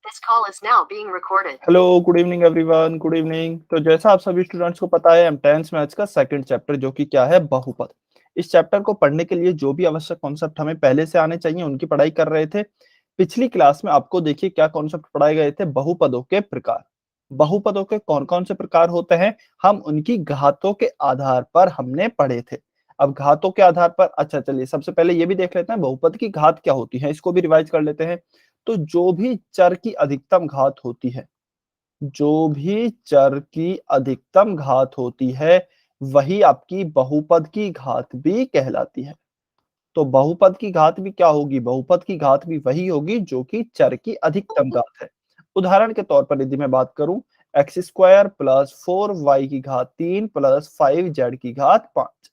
This call is now being recorded. Hello, good evening everyone, good evening. तो जैसा आप सभी स्टूडेंट्स को पता है, M10 मैथ्स का सेकंड चैप्टर जो कि क्या है, बहुपद। इस चैप्टर को पढ़ने के लिए जो भी आवश्यक कॉन्सेप्ट हमें पहले से आने चाहिए, उनकी पढ़ाई कर रहे थे। पिछली क्लास में आपको देखिए क्या कॉन्सेप्ट पढ़ाए गए थे, बहुपदों के प्रकार। बहुपदों के कौन-कौन से प्रकार होते हैं, हम उनकी घातों के आधार पर हमने पढ़े थे। अब घातों के आधार पर अच्छा चलिए सबसे पहले ये भी देख लेते हैं बहुपद की घात क्या होती है, इसको भी रिवाइज कर लेते हैं। तो जो भी चर की अधिकतम घात होती है, जो भी चर की अधिकतम घात होती है, वही आपकी बहुपद की घात भी कहलाती है। तो बहुपद की घात भी क्या होगी? बहुपद की घात भी वही होगी जो कि चर की अधिकतम घात है। उदाहरण के तौर पर यदि मैं बात करूं, एक्स स्क्वायर प्लस 4y की घात 3 प्लस 5z की घात 5।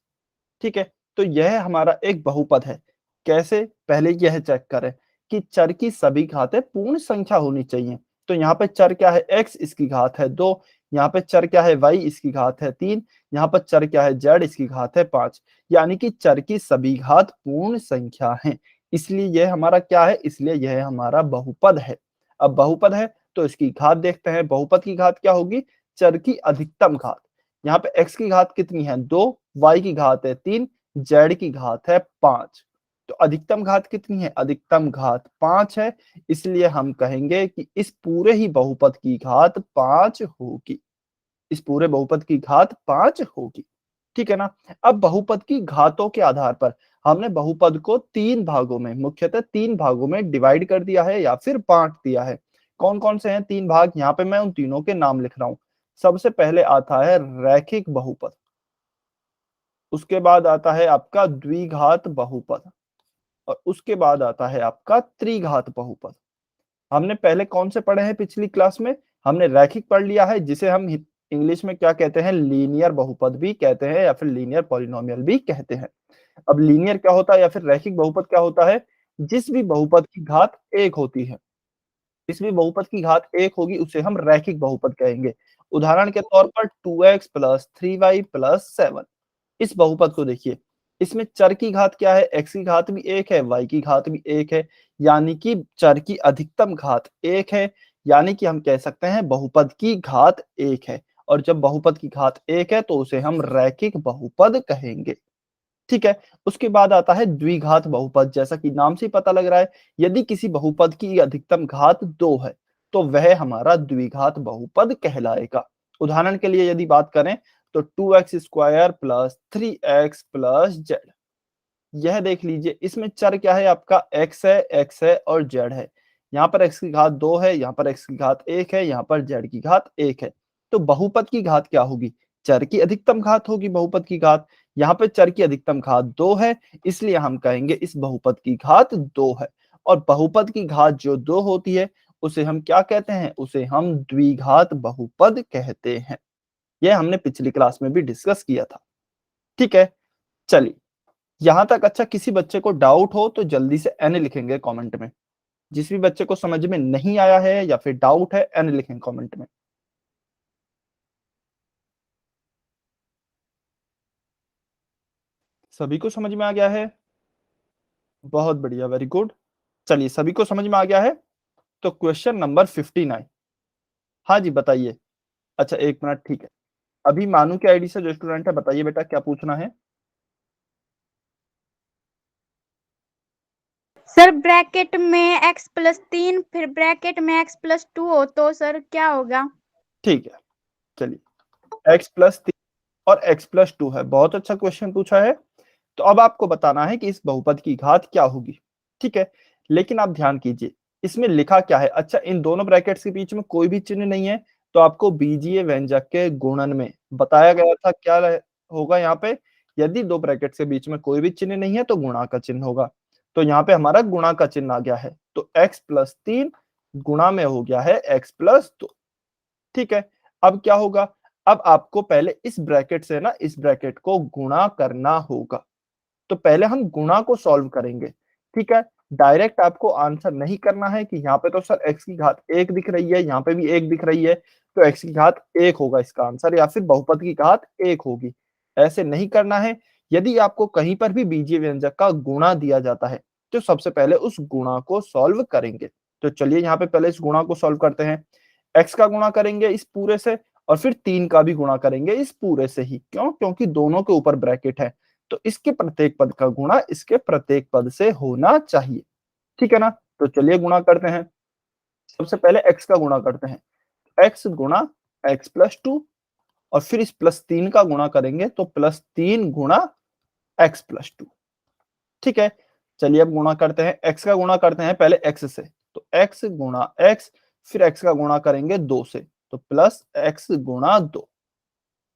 ठीक है, तो यह हमारा एक बहुपद है। कैसे? पहले यह चेक करें कि चर की सभी घातें पूर्ण संख्या होनी चाहिए। तो यहाँ पे चर क्या है x, इसकी घात है 2, यहाँ पे चर क्या है y, इसकी घात है 3, यहाँ पर चर क्या है z, इसकी घात है 5। यानी कि चर की सभी घात पूर्ण संख्या हैं। इसलिए यह हमारा क्या है? इसलिए यह हमारा बहुपद है। अब बहुपद है तो इसकी घात देखते हैं। बहुपद की घात क्या होगी? चर की अधिकतम घात। यहाँ पे x की घात कितनी है? 2, y की घात है 3, z की घात है 5। तो अधिकतम घात कितनी है? अधिकतम घात 5 है। इसलिए हम कहेंगे कि इस पूरे ही बहुपद की घात 5 होगी। इस पूरे बहुपद की घात 5 होगी। ठीक है ना? अब बहुपद की घातों के आधार पर हमने बहुपद को 3 भागों में, मुख्यतः 3 भागों में डिवाइड कर दिया है या फिर बांट दिया है। कौन-कौन से हैं 3 भाग? यहाँ पे मैं उन तीनों के नाम लिख रहा हूं। सबसे पहले आता है रैखिक बहुपद, उसके बाद आता है आपका द्विघात बहुपद और उसके बाद आता है आपका त्रिघात बहुपद। हमने पहले कौन से पढ़े हैं पिछली क्लास में? हमने रैखिक पढ़ लिया है, जिसे हम इंग्लिश में क्या कहते हैं? लीनियर बहुपद भी कहते हैं या फिर लीनियर पॉलिनोमियल भी कहते हैं। अब लीनियर क्या होता है या फिर रैखिक बहुपद क्या होता है? जिस भी बहुपद की घात 1 होती है, जिस भी बहुपद की घात 1 होगी उसे हम रैखिक बहुपद कहेंगे। उदाहरण के तौर पर 2x प्लस 3y प्लस 7। इस बहुपद को देखिए, इसमें चर की घात क्या है? x की घात भी 1 है, y की घात भी 1 है, यानी कि चर की अधिकतम घात 1 है, यानी कि हम कह सकते हैं बहुपद की घात 1 है। और जब बहुपद की घात 1 है तो उसे हम रैखिक बहुपद कहेंगे। ठीक है? उसके बाद आता है द्विघात बहुपद। जैसा कि नाम से ही पता लग रहा है, यदि किसी बहुपद की अधिकतम घात 2 है, तो वह हमारा द्विघात बहुपद कहलाएगा। उदाहरण के लिए यदि बात करें तो 2x square plus 3x plus z। यह देख लीजिए, इसमें चर क्या है? आपका x है और z है। यहाँ पर x की घात 2 है, यहाँ पर x की घात 1 है, यहाँ पर z की घात 1 है। तो बहुपद की घात क्या होगी? चर की अधिकतम घात होगी बहुपद की घात। यहाँ पे चर की अधिकतम घात 2 है, इसलिए हम कहेंगे इस बहुपद की घात 2 है। और बहुपद की घात जो 2 होती है, उसे हम क्या कहते हैं? उसे हम द्विघात बहुपद कहते हैं। यह हमने पिछली क्लास में भी डिस्कस किया था। ठीक है? चलिए, यहां तक अच्छा। किसी बच्चे को डाउट हो तो जल्दी से एन लिखेंगे कमेंट में। जिस भी बच्चे को समझ में नहीं आया है या फिर डाउट है, एन लिखें कमेंट में। सभी को समझ में आ गया है? बहुत बढ़िया, वेरी गुड। चलिए, सभी को समझ में आ गया है? तो क्वेश्चन नंबर 59। हाँ जी, बताइए। अच्छा, 1 मिनट, ठीक है। अभी मानू के आईडी से जो स्टूडेंट है, बताइए बेटा क्या पूछना है। सर ब्रैकेट में x+3 फिर ब्रैकेट में x+2 हो तो सर क्या होगा? ठीक है, चलिए, x+3 और x+2 है। बहुत अच्छा क्वेश्चन पूछा है। तो अब आपको बताना है कि इस बहुपद की घात क्या होगी। ठीक है, लेकिन आप ध्यान कीजिए, इसमें लिखा क्या है? अच्छा, इन दोनों ब्रैकेट्स के बीच में कोई भी चिन्ह नहीं है, तो आपको बीजीय व्यंजक के गुणन में बताया गया था क्या होगा यहाँ पे? यदि दो ब्रैकेट्स के बीच में कोई भी चिन्ह नहीं है तो गुणा का चिन्ह होगा। तो यहाँ पे हमारा गुणा का चिन्ह आ गया है, तो x+3 गुणा में हो गया है x+2। ठीक है, अब क्या होगा? अब आपको पहले इस ब्रैकेट से ना इस ब्रैकेट को गुणा करना होगा। तो पहले हम गुणा को सॉल्व करेंगे। ठीक है, डायरेक्ट आपको आंसर नहीं करना है कि यहाँ पे तो सर x की घात 1 दिख रही है, यहाँ पे भी 1 दिख रही है, तो x की घात 1 होगा इसका आंसर, या फिर बहुपद की घात 1 होगी। ऐसे नहीं करना है। यदि आपको कहीं पर भी बीजीय व्यंजक का गुणा दिया जाता है, तो सबसे पहले उस गुणा को सॉल्व करेंगे। तो चलिए यहाँ पे पहले इस गुणा को सॉल्व करते हैं। x का गुणा करेंगे इस पूरे से और फिर 3 का भी गुणा करेंगे इस पूरे से ही। क्यों? क्योंकि दोनों के ऊपर ब्रैकेट है, तो इसके प्रत्येक पद का गुणा इसके प्रत्येक पद से होना चाहिए। ठीक है ना? तो चलिए गुणा करते हैं। सबसे पहले x का गुणा करते हैं। x गुणा x प्लस 2 और फिर इस प्लस 3 का गुणा करेंगे तो प्लस 3 गुणा x प्लस 2। ठीक है, चलिए अब गुणा करते हैं। x का गुणा करते हैं पहले x से, तो x गुणा x, फिर x का गुणा करेंगे 2 से, तो प्लस x गुणा 2,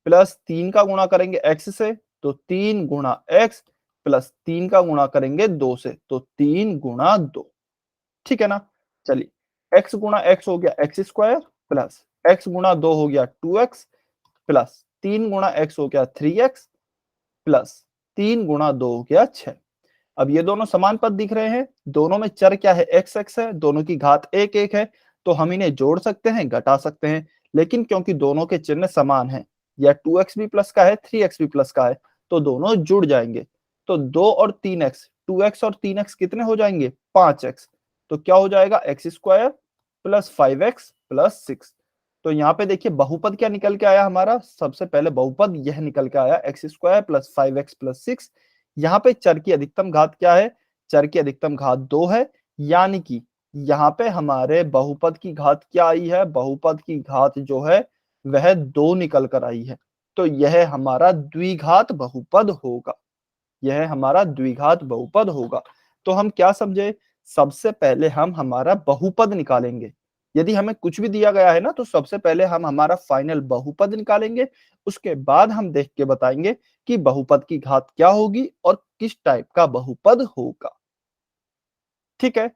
प्लस 3 का गुणा करेंगे x से, तो 3 गुणा x, प्लस 3 का गुणा करेंगे 2 से, तो 3 गुणा 2। ठीक है ना? चलिए x गुणा x हो गया x स्क्वायर, प्लस x गुणा 2 हो गया 2x, प्लस 3 गुणा x हो गया 3x, प्लस 3 गुणा 2 हो गया 6। अब ये दोनों समान पद दिख रहे हैं, दोनों में चर क्या है? x x है, दोनों की घात 1 1 है, तो हम इन्हें जोड़ सकते हैं, घटा सकते हैं, लेकिन क्योंकि दोनों के चिन्ह समान हैं, या 2x भी प्लस का है 3x भी प्लस का है, तो दोनों जुड़ जाएंगे। तो 2 और 3x, 2x और 3x कितने हो जाएंगे? 5x। तो क्या हो जाएगा? x square plus 5x plus 6। तो यहाँ पे देखिए बहुपद क्या निकल के आया हमारा? सबसे पहले बहुपद यह निकल के आया x square plus 5x plus 6। यहाँ पे चर की अधिकतम घात क्या है? चर की अधिकतम घात 2 है, यानी कि यहाँ पे हमारे बहुपद की घात क्या आई है? बहुपद की घात जो है वह 2 निकल कर आई है। तो यह हमारा द्विघात बहुपद होगा, यह हमारा द्विघात बहुपद होगा। तो हम क्या समझे? सबसे पहले हम हमारा बहुपद निकालेंगे। यदि हमें कुछ भी दिया गया है ना, तो सबसे पहले हम हमारा फाइनल बहुपद निकालेंगे, उसके बाद हम देख के बताएंगे कि बहुपद की घात क्या होगी और किस टाइप का बहुपद होगा। ठीक है,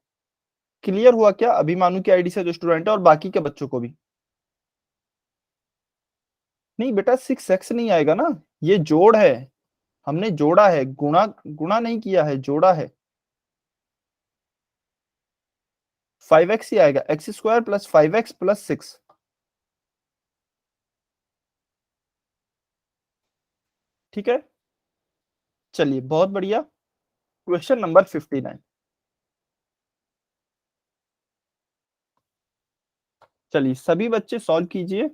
क्लियर हुआ क्या अभिमानु की आईडी से जो स्टूडेंट है और बाकी के बच्चों को भी? नहीं बेटा 6x नहीं आएगा ना, ये जोड़ है, हमने जोड़ा है, गुणा गुणा नहीं किया है, जोड़ा है। 5x ही आएगा, x square plus 5x plus 6। ठीक है, चलिए बहुत बढ़िया। Question number 59। चलिए सभी बच्चे सॉल्व कीजिए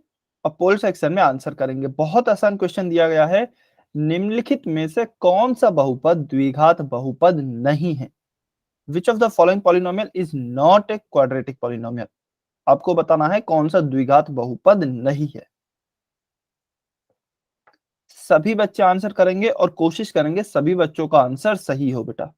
और पोल सेक्शन में आंसर करेंगे। बहुत आसान क्वेश्चन दिया गया है, निम्नलिखित में से कौन सा बहुपद द्विघात बहुपद नहीं है? Which of the following polynomial is not a quadratic polynomial? आपको बताना है कौन सा द्विघात बहुपद नहीं है। सभी बच्चे आंसर करेंगे और कोशिश करेंगे सभी बच्चों का आंसर सही हो बेटा।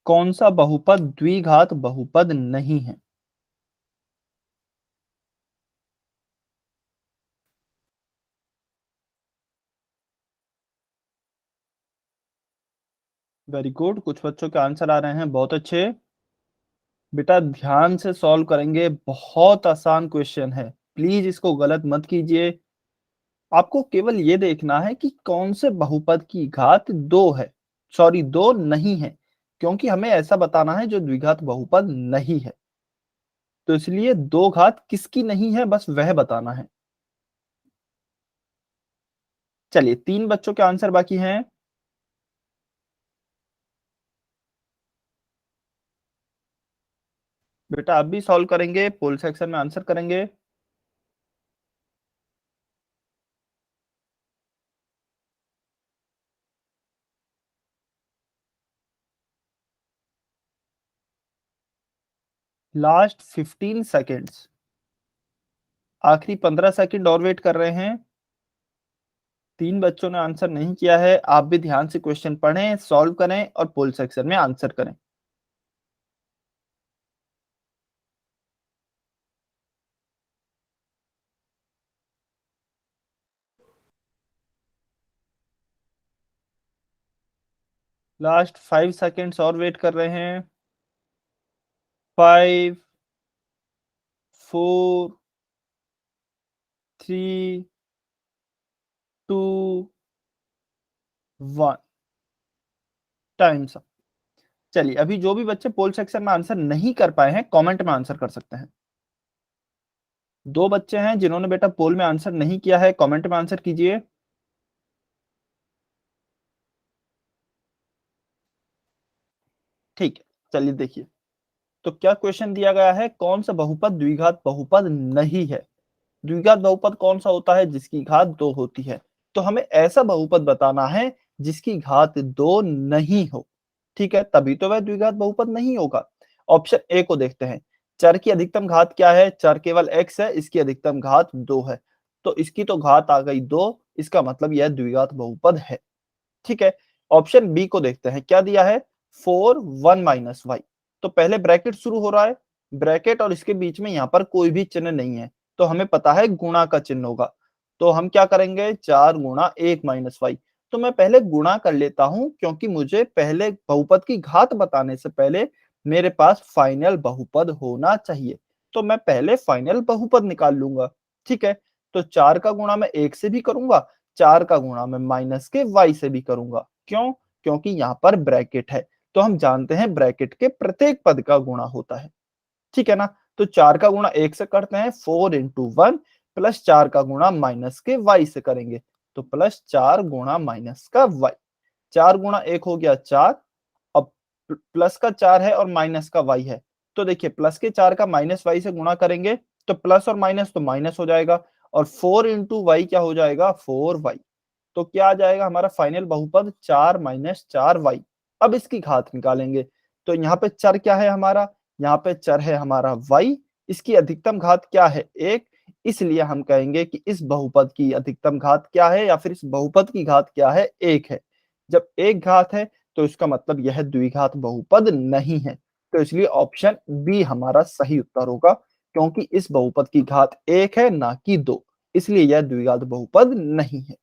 कौन सा बहुपद द्विघात बहुपद नहीं है? वेरी गुड, कुछ बच्चों के आंसर आ रहे हैं, बहुत अच्छे। बेटा ध्यान से सॉल्व करेंगे, बहुत आसान क्वेश्चन है, प्लीज इसको गलत मत कीजिए। आपको केवल ये देखना है कि कौन से बहुपद की घात 2 है, सॉरी 2 नहीं है, क्योंकि हमें ऐसा बताना है जो द्विघात बहुपद नहीं है। तो इसलिए 2 घात किसकी नहीं है, बस वह बताना है। चलिए 3 बच्चों के आंसर बाकी हैं। बेटा आप भी सॉल्व करेंगे, पोल सेक्शन में आंसर करेंगे। लास्ट 15 सेकेंड्स, आखिरी 15 सेकंड और वेट कर रहे हैं। 3 बच्चों ने आंसर नहीं किया है, आप भी ध्यान से क्वेश्चन पढ़ें, सॉल्व करें और पोल सेक्शन में आंसर करें। लास्ट 5 सेकेंड्स और वेट कर रहे हैं। 5 4 3 2 1, टाइम्स अप। चलिए अभी जो भी बच्चे पोल सेक्शन में आंसर नहीं कर पाए हैं, कमेंट में आंसर कर सकते हैं। 2 बच्चे हैं जिन्होंने बेटा पोल में आंसर नहीं किया है, कमेंट में आंसर कीजिए। ठीक है, चलिए देखिए। तो क्या क्वेश्चन दिया गया है, कौन सा बहुपद द्विघात बहुपद नहीं है? द्विघात बहुपद कौन सा होता है? जिसकी घात 2 होती है। तो हमें ऐसा बहुपद बताना है जिसकी घात 2 नहीं हो। ठीक है, तभी तो वह द्विघात बहुपद नहीं होगा। ऑप्शन ए को देखते हैं। चर की अधिकतम घात क्या है? चर केवल x है, इसकी अधिकतम घात 2 है। तो इसकी तो घात आ गई 2, इसका मतलब यह द्विघात बहुपद है। ठीक है, ऑप्शन बी को देखते हैं। क्या दिया है? 4 1 माइनस वाई। तो पहले ब्रैकेट शुरू हो रहा है, ब्रैकेट और इसके बीच में यहाँ पर कोई भी चिन्ह नहीं है, तो हमें पता है गुणा का चिन्ह होगा। तो हम क्या करेंगे? 4 गुणा 1 माइनस वाई। तो मैं पहले गुणा कर लेता हूं, क्योंकि मुझे पहले बहुपद की घात बताने से पहले मेरे पास फाइनल बहुपद होना चाहिए। तो मैं पहले फाइनल बहुपद निकाल लूंगा। ठीक है, तो 4 का गुणा मैं 1 से भी करूंगा, 4 का गुणा मैं माइनस के y से भी करूंगा। क्यों? क्योंकि यहाँ पर ब्रैकेट है, तो हम जानते हैं ब्रैकेट के प्रत्येक पद का गुणा होता है। ठीक है ना? तो 4 का गुणा 1 से करते हैं, 4 इंटू 1 प्लस 4 का गुणा माइनस के y से करेंगे, तो प्लस 4 गुणा माइनस का y। 4 गुणा 1 हो गया 4, अब प्लस का 4 है और माइनस का y है। तो देखिए, प्लस के 4 का माइनस y से गुणा करेंगे तो प्लस और माइनस तो माइनस हो जाएगा, और 4 इंटू वाई क्या हो जाएगा? 4y। तो क्या आ जाएगा हमारा फाइनल बहुपद? 4 माइनस 4y। अब इसकी घात निकालेंगे। तो यहाँ पे चर क्या है हमारा? यहाँ पे चर है हमारा y। इसकी अधिकतम घात क्या है? 1। इसलिए हम कहेंगे कि इस बहुपद की अधिकतम घात क्या है, या फिर इस बहुपद की घात क्या है? 1 है। जब 1 घात है तो इसका मतलब यह द्विघात बहुपद नहीं है। तो इसलिए ऑप्शन बी हमारा सही उत्तर होगा, क्योंकि इस बहुपद की घात 1 है, ना कि 2। इसलिए यह द्विघात बहुपद नहीं है।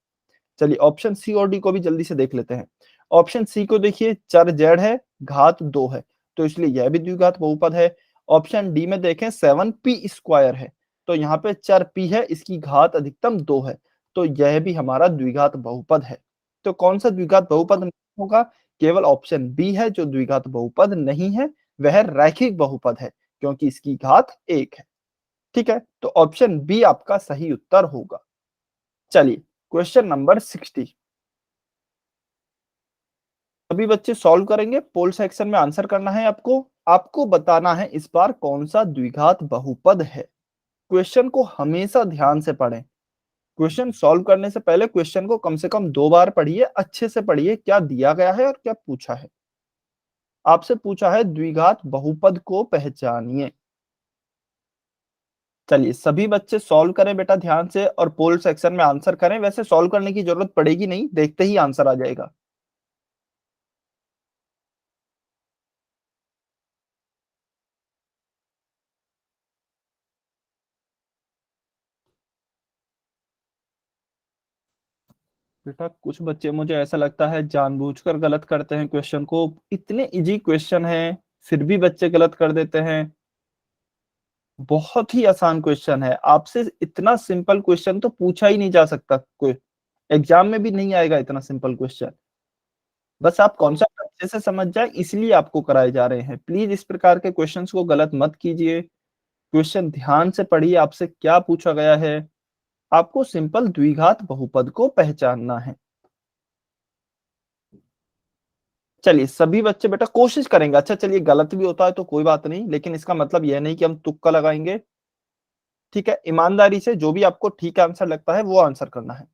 चलिए ऑप्शन सी और डी को भी जल्दी से देख लेते हैं। ऑप्शन सी को देखिए, चर z है, घात 2 है, तो इसलिए यह भी द्विघात बहुपद है। ऑप्शन डी में देखें, 7p स्क्वायर है, तो यहाँ पे चर p है, इसकी घात अधिकतम 2 है, तो यह भी हमारा द्विघात बहुपद है। तो कौन सा द्विघात बहुपद नहीं होगा? केवल ऑप्शन बी है जो द्विघात बहुपद नहीं है, वह रैखिक बहुपद है, क्योंकि इसकी घात 1 है। ठीक है, तो ऑप्शन बी आपका सही उत्तर होगा। चलिए क्वेश्चन नंबर 60। सभी बच्चे सॉल्व करेंगे, पोल सेक्शन में आंसर करना है आपको। आपको बताना है इस बार कौन सा द्विघात बहुपद है। क्वेश्चन को हमेशा ध्यान से पढ़ें। क्वेश्चन सॉल्व करने से पहले क्वेश्चन को कम से कम 2 बार पढ़िए, अच्छे से पढ़िए क्या दिया गया है और क्या पूछा है। आपसे पूछा है द्विघात बहुपद को पहचानिए। चलिए सभी बच्चे सॉल्व करें बेटा ध्यान से, और पोल सेक्शन में आंसर करें। वैसे सॉल्व करने की जरूरत पड़ेगी नहीं, देखते ही आंसर आ जाएगा। बेटा कुछ बच्चे मुझे ऐसा लगता है जानबूझकर गलत करते हैं क्वेश्चन को। इतने इजी क्वेश्चन हैं, फिर भी बच्चे गलत कर देते हैं। बहुत ही आसान क्वेश्चन है, आपसे इतना सिंपल क्वेश्चन तो पूछा ही नहीं जा सकता, कोई एग्जाम में भी नहीं आएगा इतना सिंपल क्वेश्चन। बस आप कॉन्सेप्ट अच्छे से समझ जाए, इसलिए आपको कराए जा रहे हैं। प्लीज इस प्रकार के क्वेश्चंस को गलत मत कीजिए। क्वेश्चन ध्यान से पढ़िए, आपसे क्या पूछा गया है। आपको सिंपल द्विघात बहुपद को पहचानना है। चलिए सभी बच्चे बेटा कोशिश करेंगे। अच्छा चलिए, गलत भी होता है तो कोई बात नहीं, लेकिन इसका मतलब यह नहीं कि हम तुक्का लगाएंगे। ठीक है, ईमानदारी से जो भी आपको ठीक आंसर लगता है वो आंसर करना है।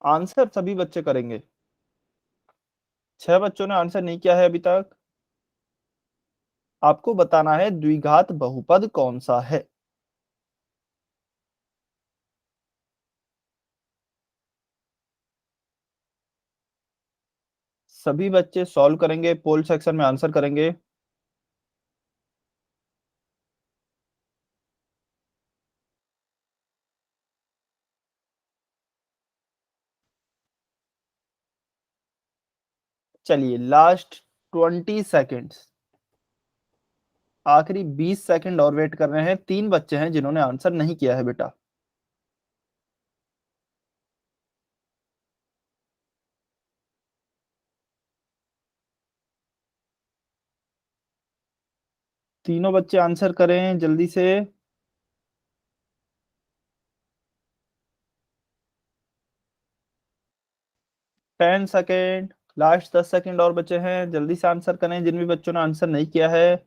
आंसर सभी बच्चे करेंगे। 6 बच्चों ने आंसर नहीं किया है अभी तक। आपको बताना है द्विघात बहुपद कौन सा है। सभी बच्चे सॉल्व करेंगे, पोल सेक्शन में आंसर करेंगे। चलिए लास्ट 20 सेकेंड्स, आखिरी 20 सेकंड और वेट कर रहे हैं। 3 बच्चे हैं जिन्होंने आंसर नहीं किया है बेटा। तीनों बच्चे आंसर करें जल्दी से। टेन सेकेंड, लास्ट 10 सेकेंड और बचे हैं, जल्दी से आंसर करें जिन भी बच्चों ने आंसर नहीं किया है।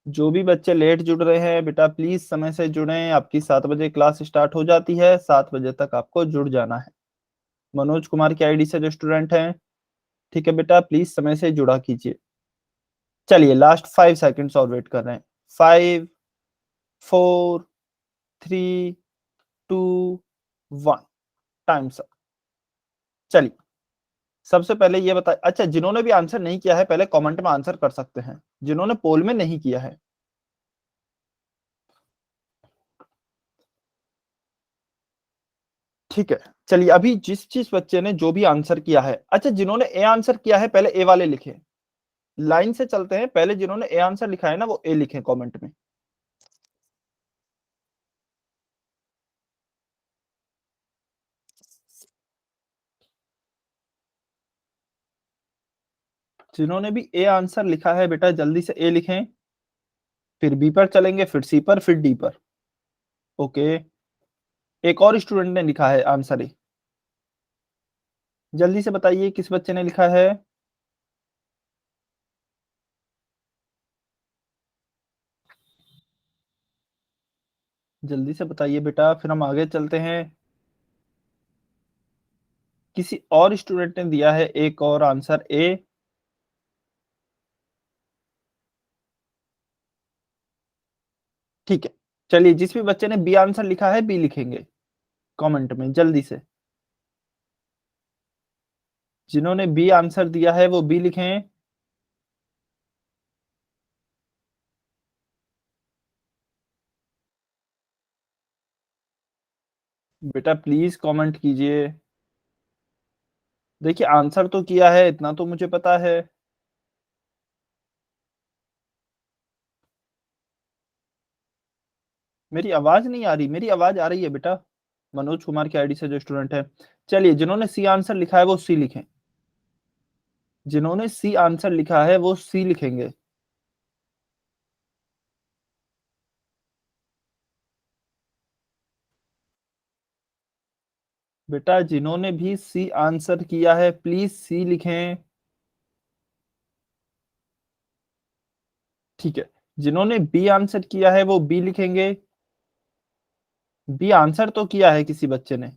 जो भी बच्चे लेट जुड़ रहे हैं बेटा प्लीज समय से जुड़ें, आपकी 7 बजे क्लास स्टार्ट हो जाती है, 7 बजे तक आपको जुड़ जाना है। मनोज कुमार की आईडी से जो स्टूडेंट हैं, ठीक है बेटा प्लीज समय से जुड़ा कीजिए। चलिए लास्ट 5 सेकेंड्स और वेट कर रहे हैं। 5, 4, 3, 2, 1, टाइम अप। चलिए सबसे पहले ये बताए, अच्छा जिन्होंने भी आंसर नहीं किया है पहले कमेंट में आंसर कर सकते हैं, जिन्होंने पोल में नहीं किया है। ठीक है चलिए, अभी जिस जिस बच्चे ने जो भी आंसर किया है, अच्छा जिन्होंने ए आंसर किया है पहले ए वाले लिखे। लाइन से चलते हैं, पहले जिन्होंने ए आंसर लिखा है ना वो ए लिखे कमेंट में। जिन्होंने भी ए आंसर लिखा है बेटा जल्दी से ए लिखें, फिर बी पर चलेंगे, फिर सी पर, फिर डी पर। ओके, एक और स्टूडेंट ने लिखा है आंसर ए, जल्दी से बताइए किस बच्चे ने लिखा है। जल्दी से बताइए बेटा, फिर हम आगे चलते हैं। किसी और स्टूडेंट ने दिया है एक और आंसर ए। ठीक है चलिए, जिस भी बच्चे ने बी आंसर लिखा है बी लिखेंगे कमेंट में जल्दी से। जिन्होंने बी आंसर दिया है वो बी लिखें। बेटा प्लीज कमेंट कीजिए। देखिए आंसर तो किया है इतना तो मुझे पता है। मेरी आवाज नहीं आ रही? मेरी आवाज आ रही है बेटा, मनोज कुमार की आईडी से जो स्टूडेंट है। चलिए जिन्होंने सी आंसर लिखा है वो सी लिखें, जिन्होंने सी आंसर लिखा है वो सी लिखेंगे। बेटा जिन्होंने भी सी आंसर किया है प्लीज सी लिखें। ठीक है, जिन्होंने बी आंसर किया है वो बी लिखेंगे। बी आंसर तो किया है किसी बच्चे ने।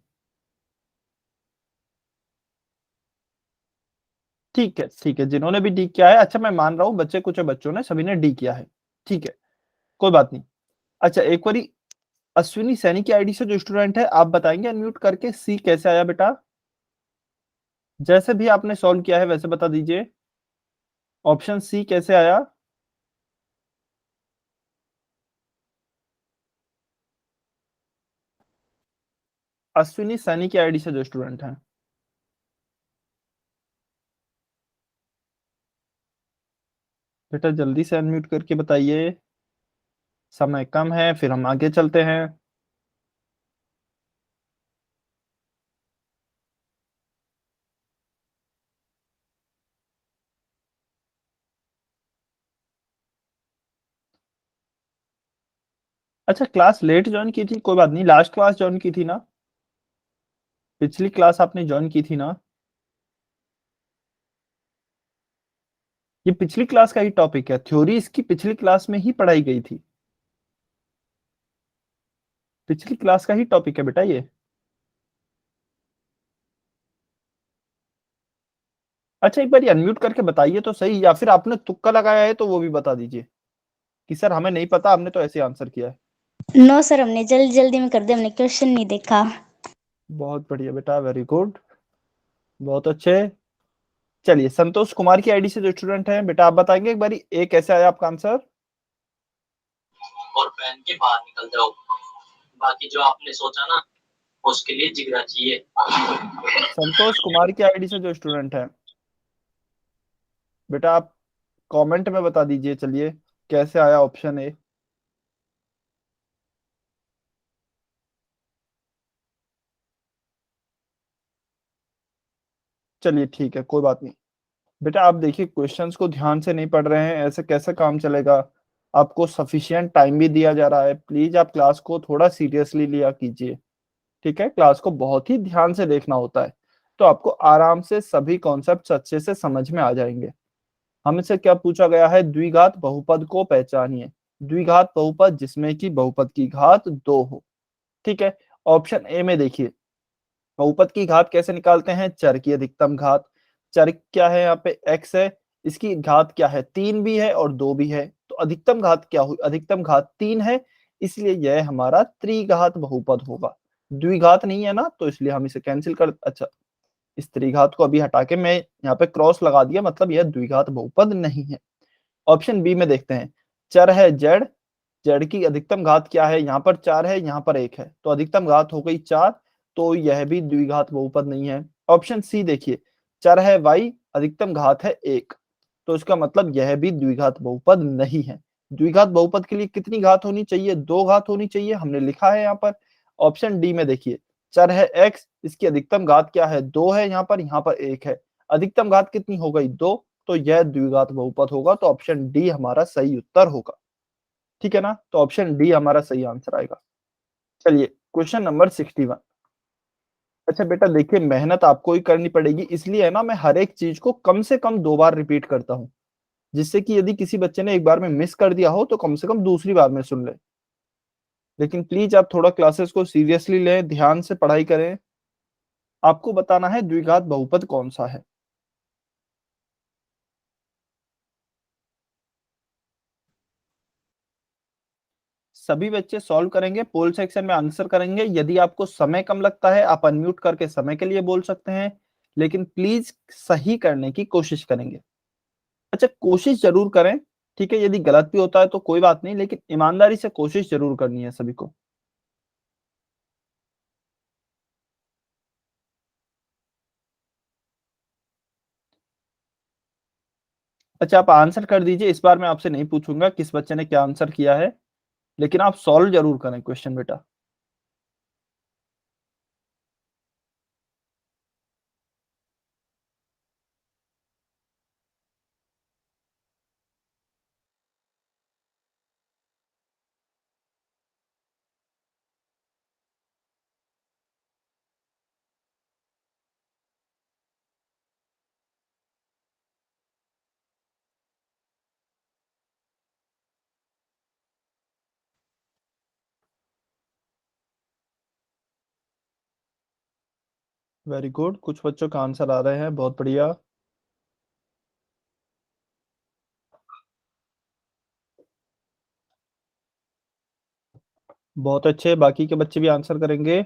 ठीक है ठीक है, जिन्होंने भी डी किया है, अच्छा मैं मान रहा हूँ बच्चे कुछ बच्चों ने सभी ने डी किया है। ठीक है कोई बात नहीं। अच्छा एक बारी अश्विनी सैनी की आईडी से जो स्टूडेंट है, आप बताएंगे अनम्यूट करके सी कैसे आया बेटा? जैसे भी आपने सॉल्व किया है वैसे बता दीजिए, ऑप्शन सी कैसे आया? अश्विनी सैनी की आईडी से जो स्टूडेंट है, बेटा जल्दी से अनम्यूट करके बताइए, समय कम है फिर हम आगे चलते हैं। अच्छा क्लास लेट ज्वाइन की थी, कोई बात नहीं, लास्ट क्लास ज्वाइन की थी ना? पिछली क्लास आपने ज्वाइन की थी ना? ये पिछली क्लास का ही टॉपिक है, थ्योरी इसकी पिछली क्लास में ही पढ़ाई गई थी, पिछली क्लास का ही टॉपिक है बेटा ये। अच्छा एक बार अनम्यूट करके बताइए तो सही, या फिर आपने तुक्का लगाया है तो वो भी बता दीजिए कि सर हमें नहीं पता, हमने तो ऐसे आंसर किया है। नो सर, हमने जल्दी जल्दी में कर दिया, हमने क्वेश्चन नहीं देखा। बहुत बढ़िया बेटा, वेरी गुड, बहुत अच्छे। चलिए संतोष कुमार की आईडी से जो स्टूडेंट हैं, बेटा आप बताएंगे एक बारी ए कैसे आया आपका आंसर? और पहन के बाहर निकल जाओ, बाकी जो आपने सोचा ना उसके लिए जिगरा चाहिए। संतोष कुमार की आईडी से जो स्टूडेंट है, बेटा आप कमेंट में बता दीजिए चलिए कैसे आया ऑप्शन ए। चलिए ठीक है कोई बात नहीं, बेटा आप देखिए क्वेश्चंस को ध्यान से नहीं पढ़ रहे हैं, ऐसे कैसे काम चलेगा। आपको सफिशिएंट टाइम भी दिया जा रहा है, प्लीज आप क्लास को थोड़ा सीरियसली लिया कीजिए। ठीक है, क्लास को बहुत ही ध्यान से देखना होता है, तो आपको आराम से सभी कॉन्सेप्ट अच्छे से समझ में आ जाएंगे। हमसे क्या पूछा गया है, द्विघात बहुपद को पहचानिए। द्विघात बहुपद जिसमें कि बहुपद की घात 2 हो। ठीक है, ऑप्शन ए में देखिए, बहुपद की घात कैसे निकालते हैं, चर की अधिकतम घात। चर क्या है यहाँ पे, x है, इसकी घात क्या है, 3 भी है और 2 भी है, तो अधिकतम घात क्या हुई, अधिकतम घात 3 है, इसलिए यह हमारा त्रिघात बहुपद होगा। द्विघात नहीं है ना, तो इसलिए हम इसे कैंसिल कर, अच्छा इस त्रिघात को अभी हटा के मैं यहाँ पे क्रॉस लगा दिया, मतलब यह द्विघात बहुपद नहीं है। ऑप्शन बी में देखते हैं, चर है जेड, जेड की अधिकतम घात क्या है, यहाँ पर 4 है, यहाँ पर 1 है, तो अधिकतम घात हो गई 4, तो यह भी द्विघात बहुपद नहीं है। ऑप्शन सी देखिए, चर है वाई, अधिकतम घात है 1, तो इसका मतलब यह भी द्विघात बहुपद नहीं है। द्विघात बहुपद के लिए कितनी घात होनी चाहिए, 2 घात होनी चाहिए, हमने लिखा है यहाँ पर। ऑप्शन डी में देखिए, चर है x, इसकी अधिकतम घात क्या है, 2 है, यहाँ पर 1 है, अधिकतम घात कितनी हो गई, 2, तो यह द्विघात बहुपद होगा, तो ऑप्शन डी हमारा सही उत्तर होगा। ठीक है ना, तो ऑप्शन डी हमारा सही आंसर आएगा। चलिए क्वेश्चन नंबर 61। अच्छा बेटा देखिए, मेहनत आपको ही करनी पड़ेगी, इसलिए है ना मैं हर एक चीज को कम से कम 2 बार रिपीट करता हूँ, जिससे कि यदि किसी बच्चे ने एक बार में मिस कर दिया हो तो कम से कम दूसरी बार में सुन ले। लेकिन प्लीज आप थोड़ा क्लासेस को सीरियसली लें, ध्यान से पढ़ाई करें। आपको बताना है द्विघात बहुपद कौन सा है। सभी बच्चे सॉल्व करेंगे, पोल सेक्शन में आंसर करेंगे। यदि आपको समय कम लगता है आप अनम्यूट करके समय के लिए बोल सकते हैं, लेकिन प्लीज सही करने की कोशिश करेंगे। अच्छा कोशिश जरूर करें, ठीक है, यदि गलत भी होता है तो कोई बात नहीं, लेकिन ईमानदारी से कोशिश जरूर करनी है सभी को। अच्छा आप आंसर कर दीजिए, इस बार मैं आपसे नहीं पूछूंगा किस बच्चे ने क्या आंसर किया है, लेकिन आप सॉल्व जरूर करें क्वेश्चन बेटा। वेरी गुड, कुछ बच्चों का आंसर आ रहे हैं, बहुत बढ़िया। बहुत अच्छे, बाकी के बच्चे भी आंसर करेंगे।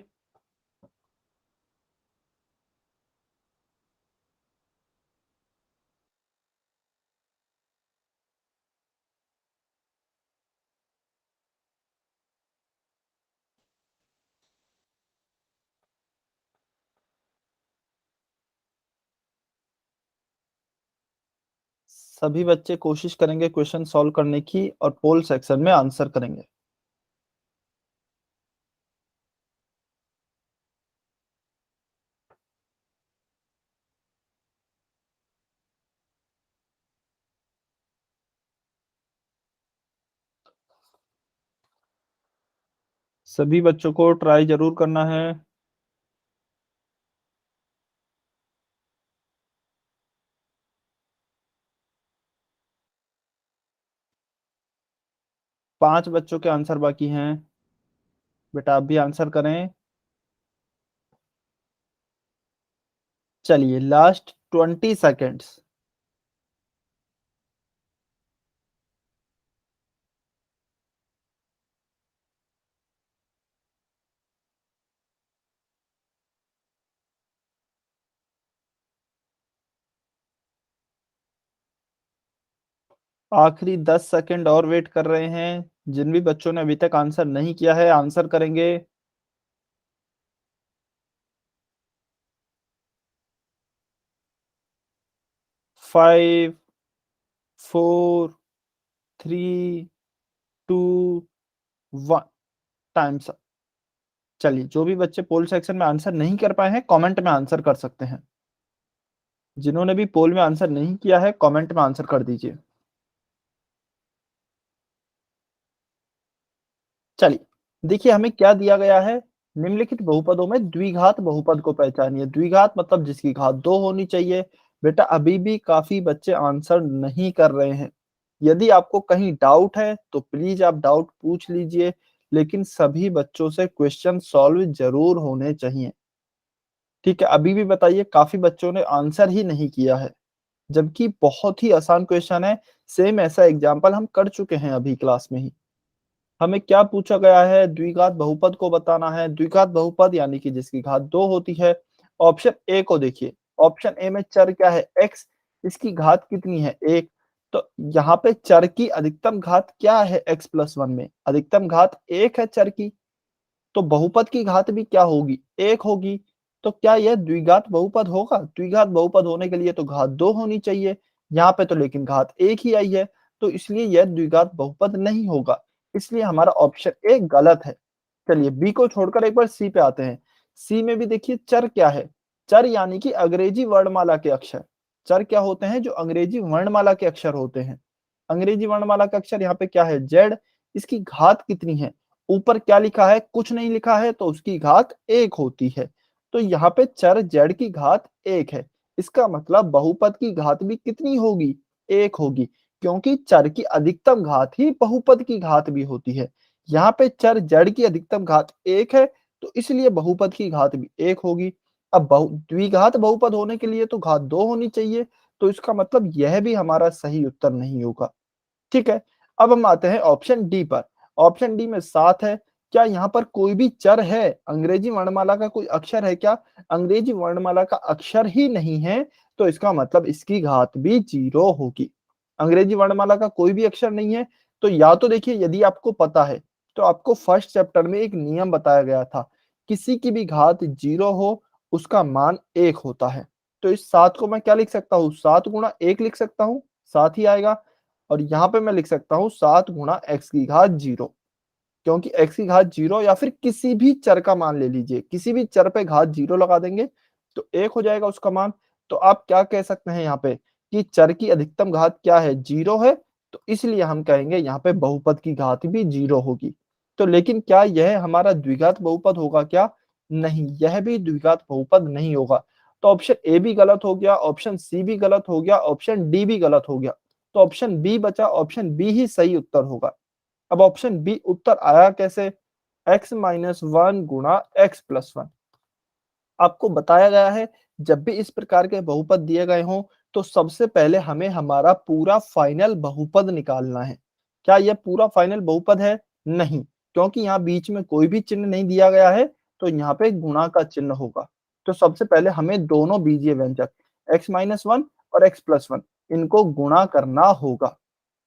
सभी बच्चे कोशिश करेंगे क्वेश्चन सॉल्व करने की और पोल सेक्शन में आंसर करेंगे। सभी बच्चों को ट्राई जरूर करना है। पांच बच्चों के आंसर बाकी हैं, बेटा आप भी आंसर करें। चलिए लास्ट 20 सेकेंड्स। आखिरी 10 सेकेंड और वेट कर रहे हैं, जिन भी बच्चों ने अभी तक आंसर नहीं किया है आंसर करेंगे। 5, 4, 3, 2, 1, टाइम्स अप। चलिए जो भी बच्चे पोल सेक्शन में आंसर नहीं कर पाए हैं कमेंट में आंसर कर सकते हैं। जिन्होंने भी पोल में आंसर नहीं किया है कमेंट में आंसर कर दीजिए। चलिए देखिए हमें क्या दिया गया है, निम्नलिखित बहुपदों में द्विघात बहुपद को पहचानिए। द्विघात मतलब जिसकी घात 2 होनी चाहिए। बेटा अभी भी काफी बच्चे आंसर नहीं कर रहे हैं। यदि आपको कहीं डाउट है तो प्लीज आप डाउट पूछ लीजिए, लेकिन सभी बच्चों से क्वेश्चन सॉल्व जरूर होने चाहिए। ठीक है, अभी भी बताइए, काफी बच्चों ने आंसर ही नहीं किया है, जबकि बहुत ही आसान क्वेश्चन है। सेम ऐसा एग्जाम्पल हम कर चुके हैं अभी क्लास में ही। हमें क्या पूछा गया है, द्विघात बहुपद को बताना है। द्विघात बहुपद यानी कि जिसकी घात 2 होती है। ऑप्शन ए को देखिए, ऑप्शन ए में चर क्या है, x, इसकी घात कितनी है, 1। तो यहाँ पे चर की अधिकतम घात क्या है, x+1 में अधिकतम घात 1 है चर की, तो बहुपद की घात भी क्या होगी, 1 होगी। तो क्या यह द्विघात बहुपद होगा? द्विघात बहुपद होने के लिए तो घात 2 होनी चाहिए, यहाँ पे तो लेकिन घात 1 ही आई है, तो इसलिए यह द्विघात बहुपद नहीं होगा। इसलिए हमारा ऑप्शन ए गलत है। चलिए बी को छोड़कर एक बार सी पे आते हैं। सी में भी देखिए चर क्या है, चर यानी कि अंग्रेजी वर्णमाला के अक्षर। चर क्या होते हैं, जो अंग्रेजी वर्णमाला के अक्षर होते हैं। अंग्रेजी वर्णमाला का अक्षर यहाँ पे क्या है, जेड। इसकी घात कितनी है, ऊपर क्या लिखा है, कुछ नहीं लिखा है, तो उसकी घात 1 होती है। तो यहाँ पे चर जेड की घात 1 है। इसका मतलब बहुपद की घात भी कितनी होगी, 1 होगी, क्योंकि चर की अधिकतम घात ही बहुपद की घात भी होती है। यहाँ पे चर जड़ की अधिकतम घात 1 है, तो इसलिए बहुपद की घात भी 1 होगी। अब द्विघात बहुपद होने के लिए तो घात 2 होनी चाहिए, तो इसका मतलब यह भी हमारा सही उत्तर नहीं होगा। ठीक है, अब हम आते हैं ऑप्शन डी पर। ऑप्शन डी में 7 है। क्या यहाँ पर कोई भी चर है, अंग्रेजी वर्णमाला का कोई अक्षर है क्या? अंग्रेजी वर्णमाला का अक्षर ही नहीं है, तो इसका मतलब इसकी घात भी 0 होगी। अंग्रेजी वर्णमाला का कोई भी अक्षर नहीं है, तो या तो देखिए यदि आपको पता है तो आपको फर्स्ट चैप्टर में एक नियम बताया गया था, किसी की भी घात 0 हो उसका मान 1 होता है। तो इस 7 को मैं क्या लिख सकता हूँ, 7 गुणा 1 लिख सकता हूँ, 7 ही आएगा। और यहाँ पे मैं लिख सकता हूँ 7 गुणा x की घात 0, क्योंकि x की घात 0 या फिर किसी भी चर का मान ले लीजिए, किसी भी चर पे घात 0 लगा देंगे तो 1 हो जाएगा उसका मान। तो आप क्या कह सकते हैं यहाँ पे कि चर की अधिकतम घात क्या है, 0 है, तो इसलिए हम कहेंगे यहाँ पे बहुपद की घात भी 0 होगी। तो लेकिन क्या यह हमारा द्विघात बहुपद होगा क्या? नहीं, यह भी द्विघात बहुपद नहीं होगा। तो ऑप्शन ए भी गलत हो गया, ऑप्शन सी भी गलत हो गया, ऑप्शन डी भी गलत हो गया। तो ऑप्शन बी बचा, ऑप्शन बी ही सही उत्तर होगा। अब ऑप्शन बी उत्तर आया कैसे, x-1 गुणा x+1। आपको बताया गया है जब भी इस प्रकार के बहुपद दिए गए हों तो सबसे पहले हमें हमारा पूरा फाइनल बहुपद निकालना है। क्या यह पूरा फाइनल बहुपद है? नहीं, क्योंकि यहाँ बीच में कोई भी चिन्ह नहीं दिया गया है, तो यहाँ पे गुणा का चिन्ह होगा। तो सबसे पहले हमें दोनों बीजीय व्यंजक x-1 और x+1 इनको गुणा करना होगा।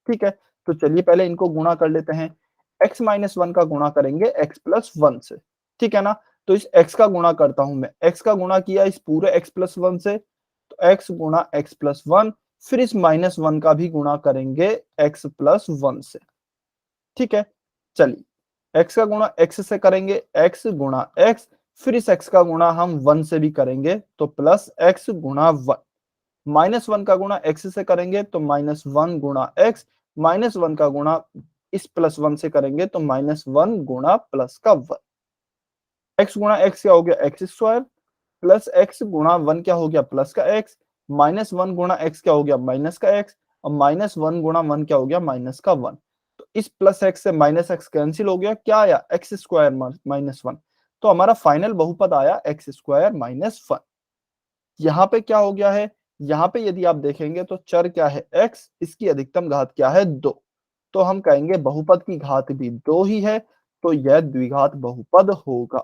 ठीक है, तो चलिए पहले इनको गुणा कर लेते हैं। x-1 का गुणा करेंगे x+1 से, ठीक है ना? तो इस x का गुणा करता हूं मैं, x का गुणा किया इस पूरे x+1 से, तो x गुणा x+1, फिर इस -1 का भी गुणा करेंगे x+1 से। ठीक है, चलिए x का गुणा x से करेंगे, x गुणा x, फिर इस x का गुणा हम 1 से भी करेंगे तो प्लस x गुणा 1। -1 का गुणा x से करेंगे तो -1 गुणा x, -1 का गुणा इस +1 से करेंगे तो -1 गुणा प्लस का 1। x गुणा x क्या हो गया, x स्क्वायर, प्लस x गुणा 1 क्या हो गया, प्लस का x, -1 गुणा x क्या हो गया, माइनस का x, और -1 गुणा 1 क्या हो गया, माइनस का 1। तो इस प्लस x से माइनस x कैंसिल हो गया, क्या आया, x स्क्वायर -1। तो हमारा फाइनल बहुपद आया x स्क्वायर -1। यहाँ पे क्या हो गया है, यहाँ पे यदि आप देखेंगे तो चर क्या है, x, इसकी अधिकतम घात क्या है, 2। तो हम कहेंगे बहुपद की घात भी 2 ही है, तो यह द्विघात बहुपद होगा।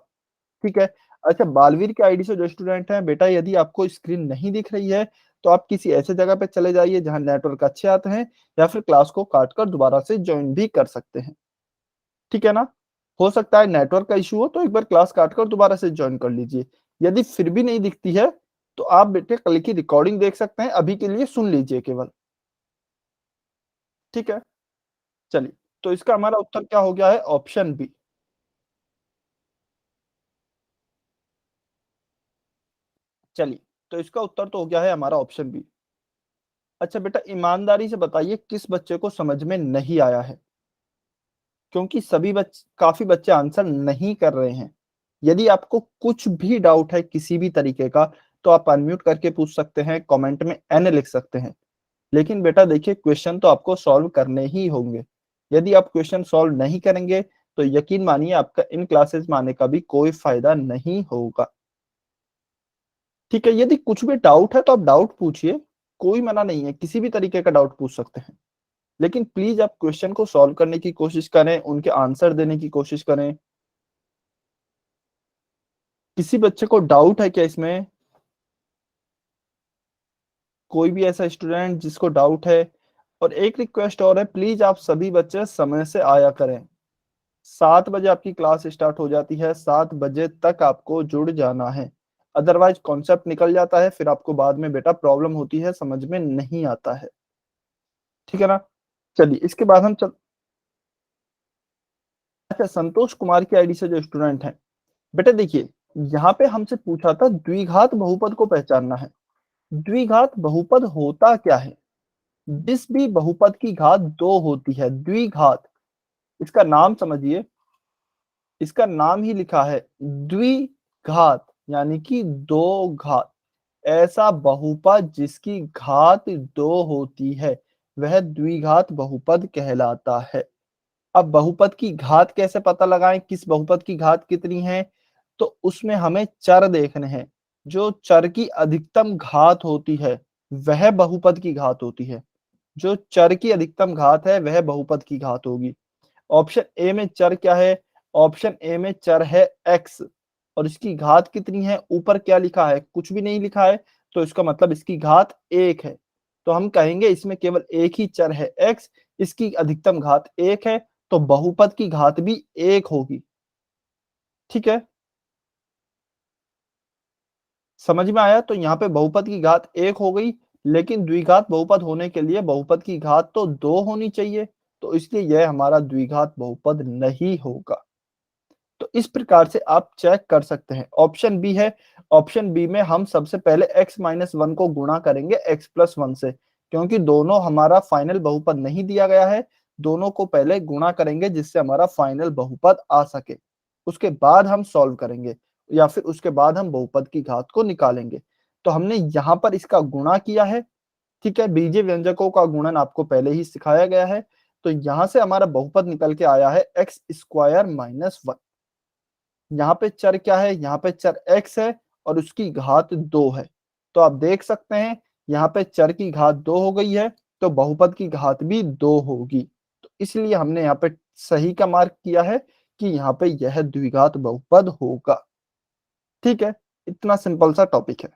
ठीक है, अच्छा बालवीर के आईडी से जो स्टूडेंट हैं, बेटा यदि आपको स्क्रीन नहीं दिख रही है तो आप किसी ऐसे जगह पे चले जाइए जहां नेटवर्क अच्छे आते हैं, या फिर क्लास को काट कर दोबारा से ज्वाइन भी कर सकते हैं। ठीक है ना? हो सकता है नेटवर्क का इशू हो, तो एक बार क्लास काटकर दोबारा से ज्वाइन कर लीजिए। यदि फिर भी नहीं दिखती है तो आप बेटे कल की रिकॉर्डिंग देख सकते हैं, अभी के लिए सुन लीजिए केवल। ठीक है, चलिए तो इसका हमारा उत्तर क्या हो गया है, ऑप्शन बी। चलिए तो इसका उत्तर तो हो गया है हमारा ऑप्शन बी। अच्छा बेटा, ईमानदारी से बताइए किस बच्चे को समझ में नहीं आया है, क्योंकि काफी बच्चे आंसर नहीं कर रहे हैं। यदि आपको कुछ भी डाउट है किसी भी तरीके का, तो आप अनम्यूट करके पूछ सकते हैं, कमेंट में एन लिख सकते हैं। लेकिन बेटा देखिए, क्वेश्चन तो आपको सॉल्व करने ही होंगे। यदि आप क्वेश्चन सॉल्व नहीं करेंगे तो यकीन मानिए आपका इन क्लासेस में आने का भी कोई फायदा नहीं होगा। ठीक है, यदि कुछ भी डाउट है तो आप डाउट पूछिए, कोई मना नहीं है, किसी भी तरीके का डाउट पूछ सकते हैं। लेकिन प्लीज आप क्वेश्चन को सॉल्व करने की कोशिश करें, उनके आंसर देने की कोशिश करें। किसी बच्चे को डाउट है क्या इसमें? कोई भी ऐसा स्टूडेंट जिसको डाउट है? और एक रिक्वेस्ट और है, प्लीज आप सभी बच्चे समय से आया करें। 7 बजे आपकी क्लास स्टार्ट हो जाती है, 7 बजे तक आपको जुड़ जाना है। अदरवाइज कॉन्सेप्ट निकल जाता है, फिर आपको बाद में बेटा प्रॉब्लम होती है, समझ में नहीं आता है। ठीक है ना? चलिए इसके बाद हम अच्छा, संतोष कुमार की आईडी से जो स्टूडेंट है, बेटा देखिए, यहाँ पे हमसे पूछा था द्विघात बहुपद को पहचानना है। द्विघात बहुपद होता क्या है? जिस भी बहुपद की घात 2 होती है, द्विघात, इसका नाम समझिए, इसका नाम ही लिखा है द्विघात, यानी कि 2 घात। ऐसा बहुपद जिसकी घात 2 होती है वह द्विघात बहुपद कहलाता है। अब बहुपद की घात कैसे पता लगाएं, किस बहुपद की घात कितनी है? तो उसमें हमें चर देखने हैं। जो चर की अधिकतम घात होती है वह बहुपद की घात होती है। जो चर की अधिकतम घात है वह बहुपद की घात होगी। ऑप्शन ए में चर क्या है? ऑप्शन ए में चर है x, और इसकी घात कितनी है? ऊपर क्या लिखा है? कुछ भी नहीं लिखा है, तो इसका मतलब इसकी घात 1 है। तो हम कहेंगे इसमें केवल एक ही चर है x, इसकी अधिकतम घात 1 है, तो बहुपद की घात भी 1 होगी। ठीक है, समझ में आया? तो यहाँ पे बहुपद की घात 1 हो गई, लेकिन द्विघात बहुपद होने के लिए बहुपद की घात तो 2 होनी चाहिए, तो इसलिए यह हमारा द्विघात बहुपद नहीं होगा। तो इस प्रकार से आप चेक कर सकते हैं। ऑप्शन बी है, ऑप्शन बी में हम सबसे पहले x-1 को गुणा करेंगे x+1 से, क्योंकि दोनों हमारा फाइनल बहुपद नहीं दिया गया है। दोनों को पहले गुणा करेंगे जिससे हमारा फाइनल बहुपद आ सके, उसके बाद हम सॉल्व करेंगे, या फिर उसके बाद हम बहुपद की घात को निकालेंगे। तो हमने यहाँ पर इसका गुणा किया है। ठीक है, बीजीय व्यंजकों का गुणन आपको पहले ही सिखाया गया है। तो यहां से हमारा बहुपद निकल के आया है x² - 1। यहाँ पे चर क्या है? यहाँ पे चर x है और उसकी घात 2 है। तो आप देख सकते हैं यहाँ पे चर की घात 2 हो गई है, तो बहुपद की घात भी 2 होगी। तो इसलिए हमने यहाँ पे सही का मार्क किया है कि यहाँ पे यह द्विघात बहुपद होगा। ठीक है, इतना सिंपल सा टॉपिक है।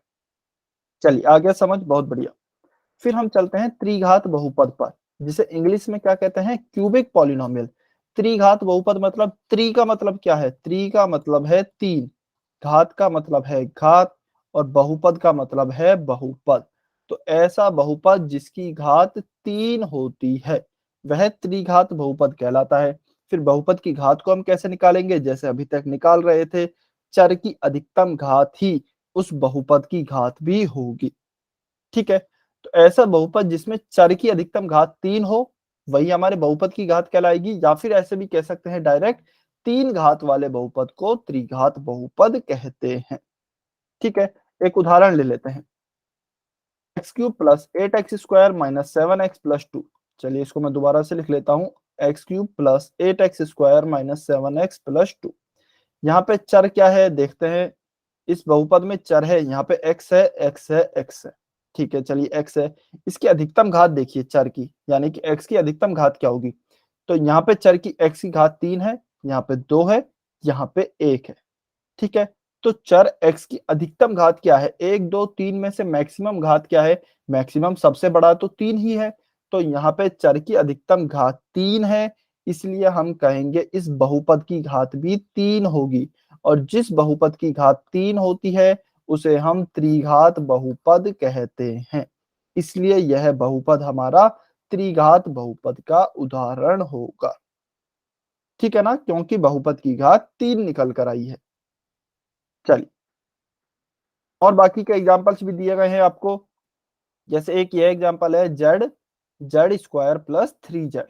चलिए आगे समझ, बहुत बढ़िया। फिर हम चलते हैं त्रिघात बहुपद पर, जिसे इंग्लिश में क्या कहते हैं? Cubic polynomial. त्रिघात बहुपद मतलब, त्रि का मतलब क्या है? त्रि का मतलब है 3, घात का मतलब है घात, और बहुपद का मतलब है बहुपद। तो ऐसा बहुपद जिसकी घात 3 होती है वह त्रिघात बहुपद कहलाता है। फिर बहुपद की घात को हम कैसे निकालेंगे? जैसे अभी तक निकाल रहे थे, चर की अधिकतम घात ही उस बहुपद की घात भी होगी। ठीक है, तो ऐसा बहुपद जिसमें चर की अधिकतम घात 3 हो वही हमारे बहुपद की घात कहलाएगी, या फिर ऐसे भी कह सकते हैं डायरेक्ट, 3 घात वाले बहुपद को त्रिघात बहुपद कहते हैं। ठीक है, एक उदाहरण ले लेते हैं, x³ + 8x² - 7x + 2। चलिए इसको मैं दोबारा से लिख लेता हूँ, x³ + 8x² - 7x + 2। यहाँ पे चर क्या है देखते हैं। इस बहुपद में चर है, यहाँ पे x है, x है, x है। ठीक है, चलिए x है। इसकी अधिकतम घात देखिए चर की, यानी कि x की अधिकतम घात क्या होगी? तो यहाँ पे चर की x की घात 3 है, यहाँ पे 2 है, यहाँ पे 1 है। ठीक है, तो चर x की अधिकतम घात क्या है? 1, 2, 3 में से मैक्सिमम घात क्या है? मैक्सिमम सबसे बड़ा तो 3 ही है, तो यहाँ पे चर की अधिकतम घात 3 है, इसलिए हम कहेंगे इस बहुपद की घात भी 3 होगी। और जिस बहुपद की घात 3 होती है उसे हम त्रिघात बहुपद कहते हैं। इसलिए यह बहुपद हमारा त्रिघात बहुपद का उदाहरण होगा। ठीक है ना, क्योंकि बहुपद की घात 3 निकल कर आई है। चलिए और बाकी के एग्जांपल्स भी दिए गए हैं आपको। जैसे एक ये एग्जांपल है जेड स्क्वायर प्लस 3z।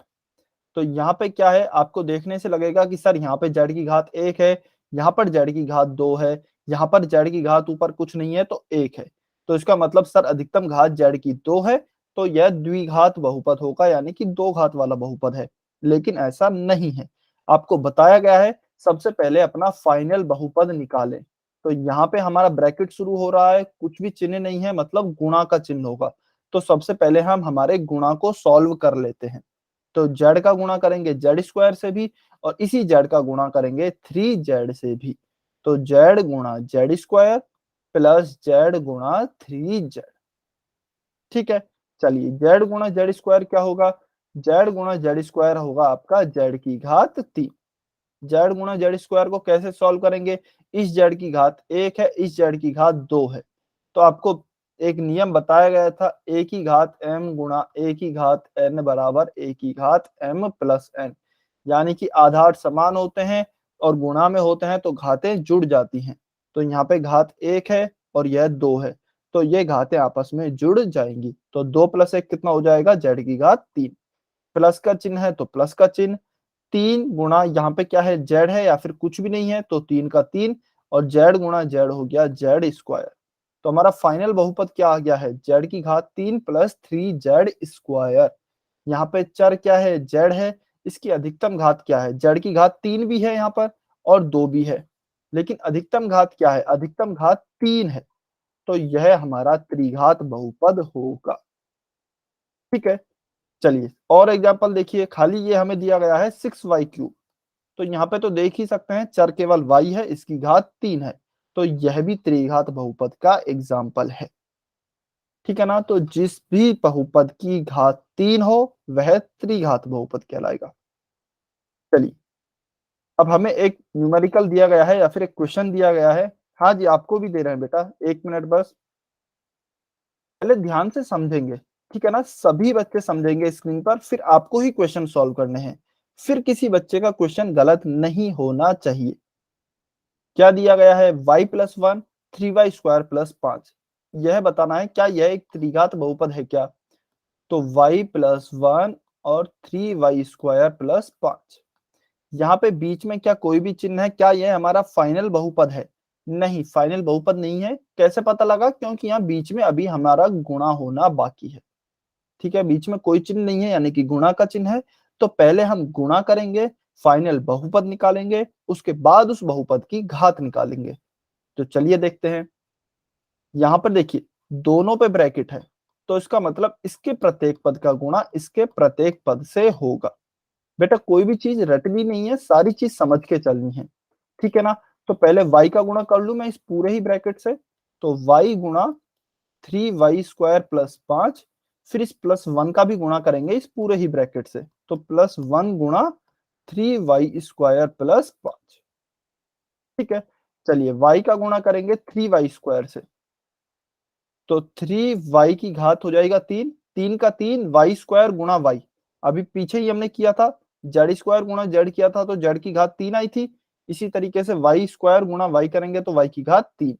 तो यहाँ पे क्या है, आपको देखने से लगेगा कि सर यहाँ पे जेड की घात 1 है, यहाँ पर जेड की घात 2 है, यहाँ पर जेड की घात ऊपर कुछ नहीं है तो 1 है। तो इसका मतलब सर अधिकतम घात जेड की 2 है, तो यह द्विघात बहुपद होगा, यानी कि 2 घात वाला बहुपद है। लेकिन ऐसा नहीं है, आपको बताया गया है सबसे पहले अपना फाइनल बहुपद निकालें। तो यहाँ पे हमारा ब्रैकेट शुरू हो रहा है, कुछ भी चिन्ह नहीं है, मतलब गुणा का चिन्ह होगा। तो सबसे पहले हम हमारे गुणा को सॉल्व कर लेते हैं। तो जेड का गुणा करेंगे जेड स्क्वायर से भी, और इसी जेड का गुणा करेंगे 3z से भी। तो जेड गुणा जेड स्क्वायर प्लस जेड गुणा 3z। ठीक है, चलिए जेड गुणा जेड स्क्वायर क्या होगा, जेड गुणा जेड स्क्वायर होगा आपका जेड की घात 3। जेड गुणा जेड स्क्वायर को कैसे सॉल्व करेंगे, इस जेड की घात 1 है, इस जेड की घात 2 है। तो आपको एक नियम बताया गया था, a की घात m गुणा a की घात n बराबर a की घात m प्लस n। यानी कि आधार समान होते हैं और गुणा में होते हैं तो घातें जुड़ जाती हैं। तो यहाँ पे घात 1 है और यह 2 है, तो ये घातें आपस में जुड़ जाएंगी। तो 2 + 1 कितना हो जाएगा, जेड की घात 3। प्लस का चिन्ह है तो प्लस का चिन्ह, 3 गुणा यहाँ पे क्या है, जेड है या फिर कुछ भी नहीं है तो 3 का 3, और जेड गुणा जेड हो गया जेड स्क्वायर। तो हमारा फाइनल बहुपद क्या आ गया है, जेड की घात 3 प्लस 3z स्क्वायर। यहाँ पे चर क्या है, जेड है, इसकी अधिकतम घात क्या है, जेड की घात 3 भी है यहाँ पर और 2 भी है, लेकिन अधिकतम घात क्या है, अधिकतम घात 3 है। तो यह हमारा त्रिघात बहुपद होगा। ठीक है, चलिए और एग्जांपल देखिए, खाली ये हमें दिया गया है 6y³। तो यहाँ पे तो देख ही सकते हैं चर केवल y है, इसकी घात 3 है, तो यह भी त्रिघात बहुपद का एग्जाम्पल है। ठीक है ना, तो जिस भी बहुपद की घात 3 हो वह त्रिघात बहुपद कहलाएगा। चलिए अब हमें एक न्यूमेरिकल दिया गया है या फिर एक क्वेश्चन दिया गया है। हाँ जी, आपको भी दे रहे हैं बेटा, 1 मिनट बस, पहले ध्यान से समझेंगे। ठीक है ना, सभी बच्चे समझेंगे स्क्रीन पर, फिर आपको ही क्वेश्चन सॉल्व करने हैं, फिर किसी बच्चे का क्वेश्चन गलत नहीं होना चाहिए। क्या दिया गया है, y+1 3y² + 5। यह बताना है क्या यह एक त्रिघात बहुपद है क्या। तो y+1 और 3y² + 5, यहाँ पे बीच में क्या कोई भी चिन्ह है, क्या यह हमारा फाइनल बहुपद है, नहीं फाइनल बहुपद नहीं है। कैसे पता लगा, क्योंकि यहाँ बीच में अभी हमारा गुणा होना बाकी है। ठीक है, बीच में कोई चिन्ह नहीं है यानी कि गुणा का चिन्ह है। तो पहले हम गुणा करेंगे, फाइनल बहुपद निकालेंगे, उसके बाद उस बहुपद की घात निकालेंगे। तो चलिए देखते हैं। यहाँ पर देखिए दोनों पे ब्रैकेट है, तो इसका मतलब इसके प्रत्येक पद का गुणा इसके प्रत्येक पद से होगा। बेटा कोई भी चीज रटनी नहीं है, सारी चीज समझ के चलनी है। ठीक है ना, तो पहले y का गुणा कर लू मैं इस पूरे ही ब्रैकेट से। तो y गुणा 3y² + 5, फिर इस +1 का भी गुणा करेंगे इस पूरे ही ब्रैकेट से। तो +1 गुणा 3y² + 5। ठीक है, चलिए y का गुणा करेंगे 3y² से। तो 3y की घात हो जाएगा 3, 3 का 3 y² गुणा y। अभी पीछे ही हमने किया था, z² गुणा z किया था तो z की घात 3 आई थी। इसी तरीके से y² गुणा y करेंगे तो y की घात 3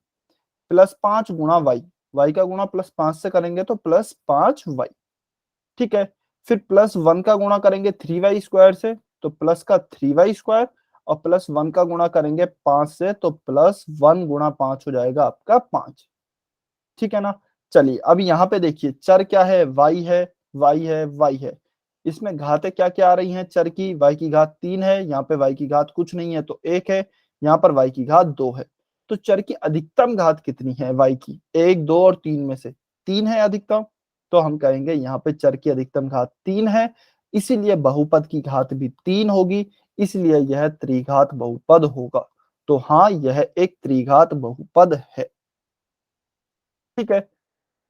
प्लस 5 गुणा y का गुणा +5 से करेंगे तो +5y। ठीक है, फिर +1 का गुणा करेंगे 3y² से तो प्लस का 3y² और +1 का गुणा करेंगे 5 से तो +1 गुणा 5 हो जाएगा आपका 5। ठीक है ना, चलिए अब यहाँ पे देखिए चर क्या है, y है, y है, y है। इसमें घातें क्या क्या आ रही हैं चर की, y की घात 3 है, यहाँ पे y की घात कुछ नहीं है तो 1 है, यहाँ पर y की घात 2 है। तो चर की अधिकतम घात कितनी है y की, 1, 2 और 3 में से 3 है अधिकतम। तो हम कहेंगे यहाँ पे चर की अधिकतम घात 3 है, इसीलिए बहुपद की घात भी 3 होगी, इसलिए यह त्रिघात बहुपद होगा। तो हाँ, यह एक त्रिघात बहुपद है। ठीक है,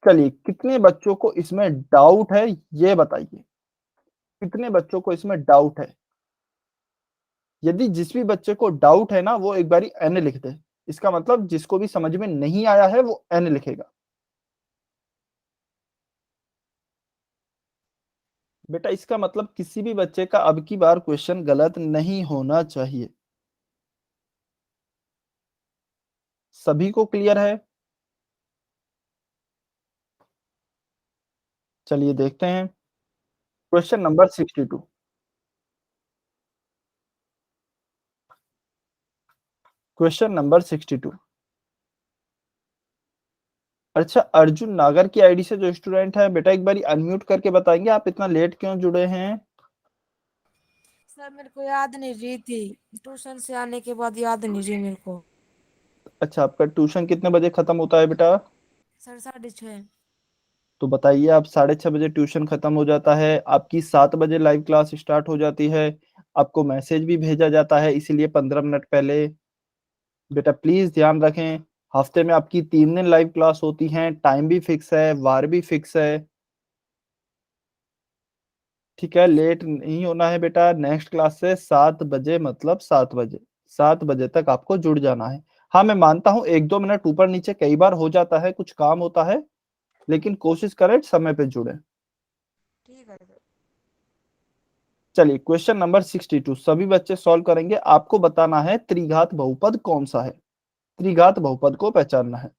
चलिए कितने बच्चों को इसमें डाउट है ये बताइए, कितने बच्चों को इसमें डाउट है। यदि जिस भी बच्चे को डाउट है ना वो एक बारी एन लिख दे, इसका मतलब जिसको भी समझ में नहीं आया है वो एन लिखेगा। बेटा इसका मतलब किसी भी बच्चे का अब की बार क्वेश्चन गलत नहीं होना चाहिए। सभी को क्लियर है। चलिए देखते हैं क्वेश्चन नंबर 62। Question number 62। अच्छा, अर्जुन नागर की आईडी से जो स्टूडेंट है बेटा, एक बारी अनम्यूट करके बताएंगे आप इतना लेट क्यों जुड़े हैं? सर मेरे को याद नहीं रही थी, ट्यूशन से आने के बाद याद नहीं रही मेरे को। अच्छा, आपका ट्यूशन कितने बजे खत्म होता है बेटा? सर 6:30। तो बताइए, आप 6:30 बजे ट्यूशन खत्म हो जाता है, आपकी 7 बजे लाइव क्लास स्टार्ट हो जाती है, आपको मैसेज भी भेजा जाता है इसीलिए 15 मिनट पहले। बेटा प्लीज ध्यान रखें, हफ्ते में आपकी 3 दिन लाइव क्लास होती हैं, टाइम भी फिक्स है, वार भी फिक्स है। ठीक है, लेट नहीं होना है बेटा। नेक्स्ट क्लास से 7 बजे, मतलब 7 बजे, 7 बजे तक आपको जुड़ जाना है। हाँ, मैं मानता हूँ 1-2 मिनट ऊपर नीचे कई बार हो जाता है, कुछ काम होता है, लेकिन कोशिश करें समय पे जुड़े। ठीक है सर। चलिए क्वेश्चन नंबर 62 सभी बच्चे सॉल्व करेंगे। आपको बताना है त्रिघात बहुपद कौन सा है, त्रिघात बहुपद को पहचानना है।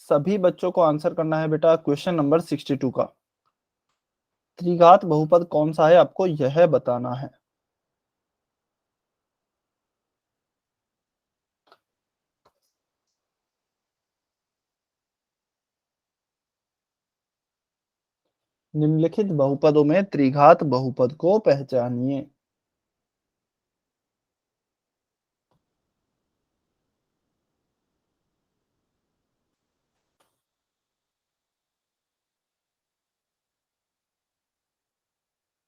सभी बच्चों को आंसर करना है बेटा क्वेश्चन नंबर 62 का। त्रिघात बहुपद कौन सा है आपको यह बताना है। निम्नलिखित बहुपदों में त्रिघात बहुपद को पहचानिए।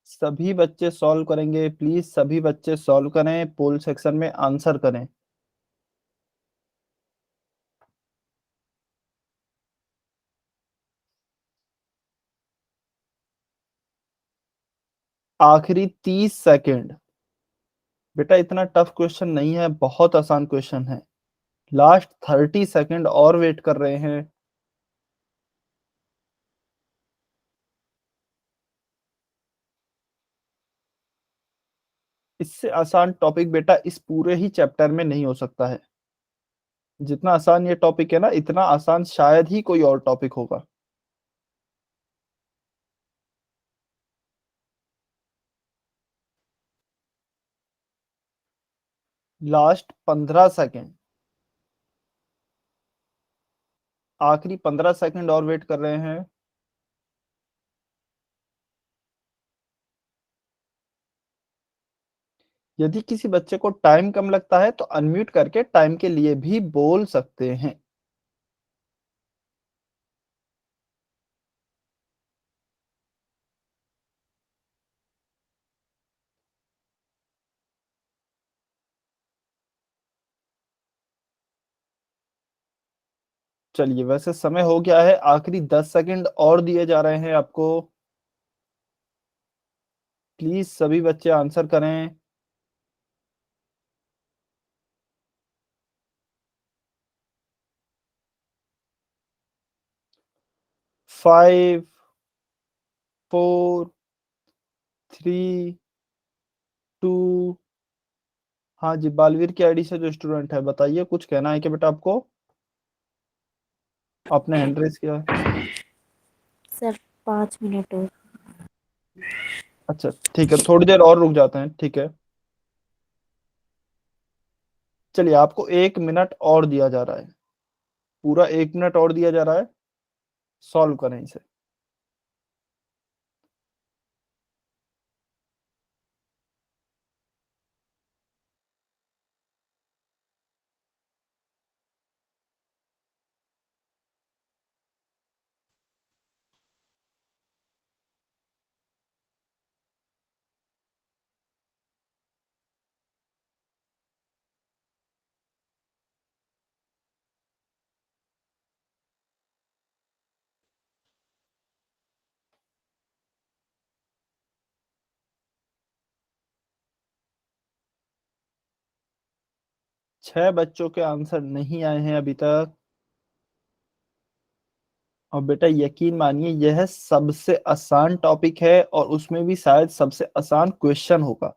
सभी बच्चे सॉल्व करेंगे, प्लीज सभी बच्चे सॉल्व करें, पोल सेक्शन में आंसर करें। आखिरी 30 सेकंड। बेटा इतना टफ क्वेश्चन नहीं है, बहुत आसान क्वेश्चन है। लास्ट 30 सेकंड और वेट कर रहे हैं। इससे आसान टॉपिक बेटा इस पूरे ही चैप्टर में नहीं हो सकता है। जितना आसान ये टॉपिक है ना, इतना आसान शायद ही कोई और टॉपिक होगा। लास्ट 15 सेकंड, आखिरी 15 सेकंड और वेट कर रहे हैं। यदि किसी बच्चे को टाइम कम लगता है तो अनम्यूट करके टाइम के लिए भी बोल सकते हैं। चलिए, वैसे समय हो गया है, आखिरी 10 सेकंड और दिए जा रहे हैं आपको। प्लीज सभी बच्चे आंसर करें। 5, 4, 3, 2। हाँ जी, बालवीर की आईडी से जो स्टूडेंट है बताइए, कुछ कहना है क्या बेटा आपको? आपने हैंड रेस किया है। सर 5 मिनट और। अच्छा ठीक है, थोड़ी देर और रुक जाते हैं, ठीक है। चलिए, आपको 1 मिनट और दिया जा रहा है, पूरा 1 मिनट और दिया जा रहा है, सॉल्व करें इसे। 6 बच्चों के आंसर नहीं आए हैं अभी तक। और बेटा यकीन मानिए यह सबसे आसान टॉपिक है और उसमें भी शायद सबसे आसान क्वेश्चन होगा।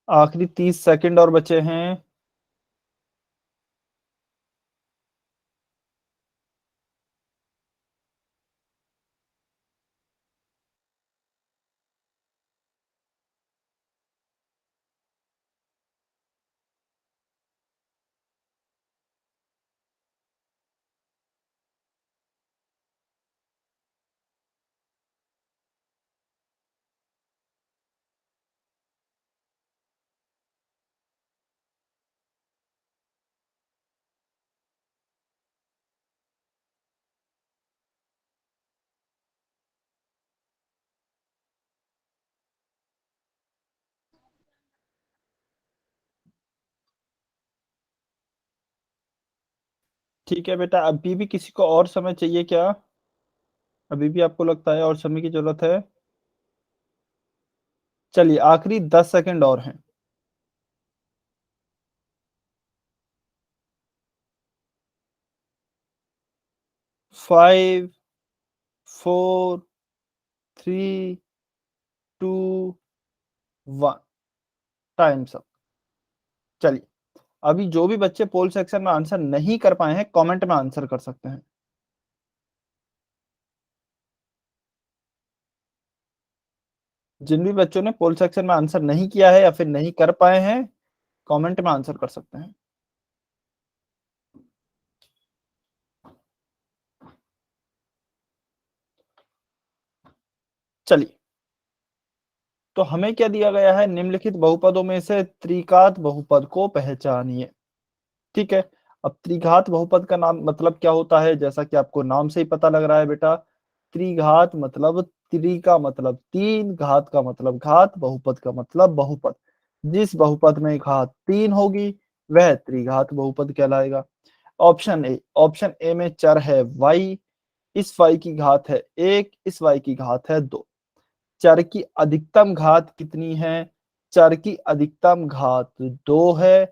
आखिरी 30 सेकंड और बचे हैं। ठीक है बेटा, अभी भी किसी को और समय चाहिए क्या? अभी भी आपको लगता है और समय की जरूरत है? चलिए आखिरी 10 सेकंड और हैं। 5, 4, 3, 2, 1, टाइम्स अप। चलिए अभी जो भी बच्चे पोल सेक्शन में आंसर नहीं कर पाए हैं कमेंट में आंसर कर सकते हैं। जिन भी बच्चों ने पोल सेक्शन में आंसर नहीं किया है या फिर नहीं कर पाए हैं कमेंट में आंसर कर सकते हैं। चलिए तो हमें क्या दिया गया है, निम्नलिखित बहुपदों में से त्रिघात बहुपद को पहचानिए। ठीक है, अब त्रिघात बहुपद का नाम मतलब क्या होता है, जैसा कि आपको नाम से ही पता लग रहा है बेटा, त्रिघात मतलब त्रि का मतलब तीन, घात का मतलब घात, बहुपद का मतलब बहुपद। जिस बहुपद में घात 3 होगी वह त्रिघात बहुपद कहलाएगा। ऑप्शन ए में चर है y, इस y की घात है 1, इस y की घात है 2। चर की अधिकतम घात कितनी है? चर की अधिकतम घात 2 है।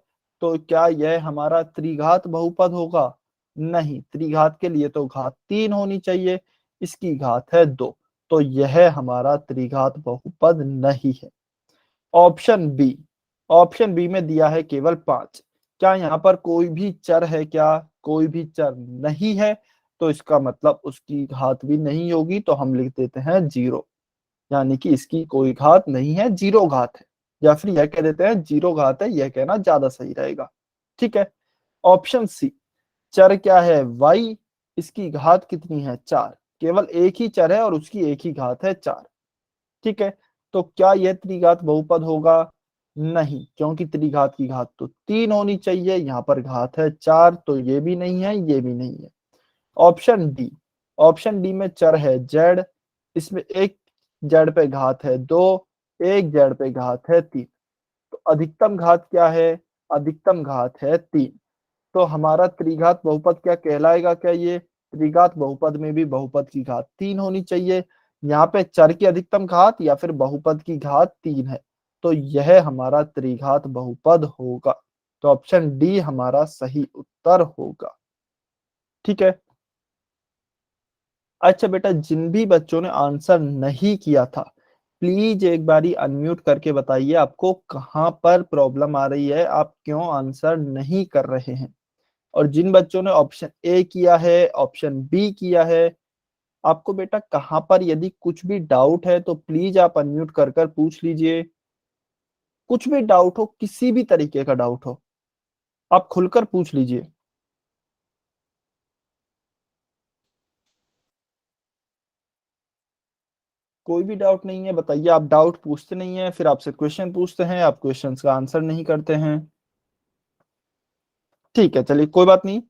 तो क्या यह हमारा त्रिघात बहुपद होगा? नहीं, त्रिघात के लिए तो घात 3 होनी चाहिए, इसकी घात है 2, तो यह हमारा त्रिघात बहुपद नहीं है। ऑप्शन बी में दिया है केवल 5। क्या यहाँ पर कोई भी चर है क्या? कोई भी चर नहीं है, तो इसका मतलब उसकी घात भी नहीं होगी, तो हम लिख देते हैं 0, यानी कि इसकी कोई घात नहीं है, 0 घात है, या फिर यह कह देते हैं 0 घात है, यह कहना ज्यादा सही रहेगा। ठीक है। ऑप्शन सी, चर क्या है y, इसकी घात कितनी है 4, केवल एक ही चर है और उसकी एक ही घात है 4। ठीक है, तो क्या यह त्रिघात बहुपद होगा? नहीं, क्योंकि त्रिघात की घात तो 3 होनी चाहिए, यहाँ पर घात है 4, तो ये भी नहीं है, ये भी नहीं है। ऑप्शन डी में चर है z, इसमें एक z पे घात है 2, एक z पे घात है 3, तो अधिकतम घात क्या है? अधिकतम घात है 3। तो हमारा त्रिघात बहुपद क्या कहलाएगा? क्या ये त्रिघात बहुपद में भी बहुपद की घात 3 होनी चाहिए, यहाँ पे चर की अधिकतम घात या फिर बहुपद की घात 3 है, तो यह हमारा त्रिघात बहुपद होगा। तो ऑप्शन डी हमारा सही उत्तर होगा। ठीक है। अच्छा बेटा, जिन भी बच्चों ने आंसर नहीं किया था प्लीज एक बारी अनम्यूट करके बताइए आपको कहाँ पर प्रॉब्लम आ रही है, आप क्यों आंसर नहीं कर रहे हैं। और जिन बच्चों ने ऑप्शन ए किया है, ऑप्शन बी किया है, आपको बेटा कहाँ पर यदि कुछ भी डाउट है तो प्लीज आप अनम्यूट कर कर पूछ लीजिए। कुछ भी डाउट हो, किसी भी तरीके का डाउट हो, आप खुलकर पूछ लीजिए। कोई भी डाउट नहीं है बताइए, आप डाउट पूछते नहीं है, फिर आपसे क्वेश्चन पूछते हैं, आप क्वेश्चंस का आंसर नहीं करते हैं। ठीक है, चलिए कोई बात नहीं।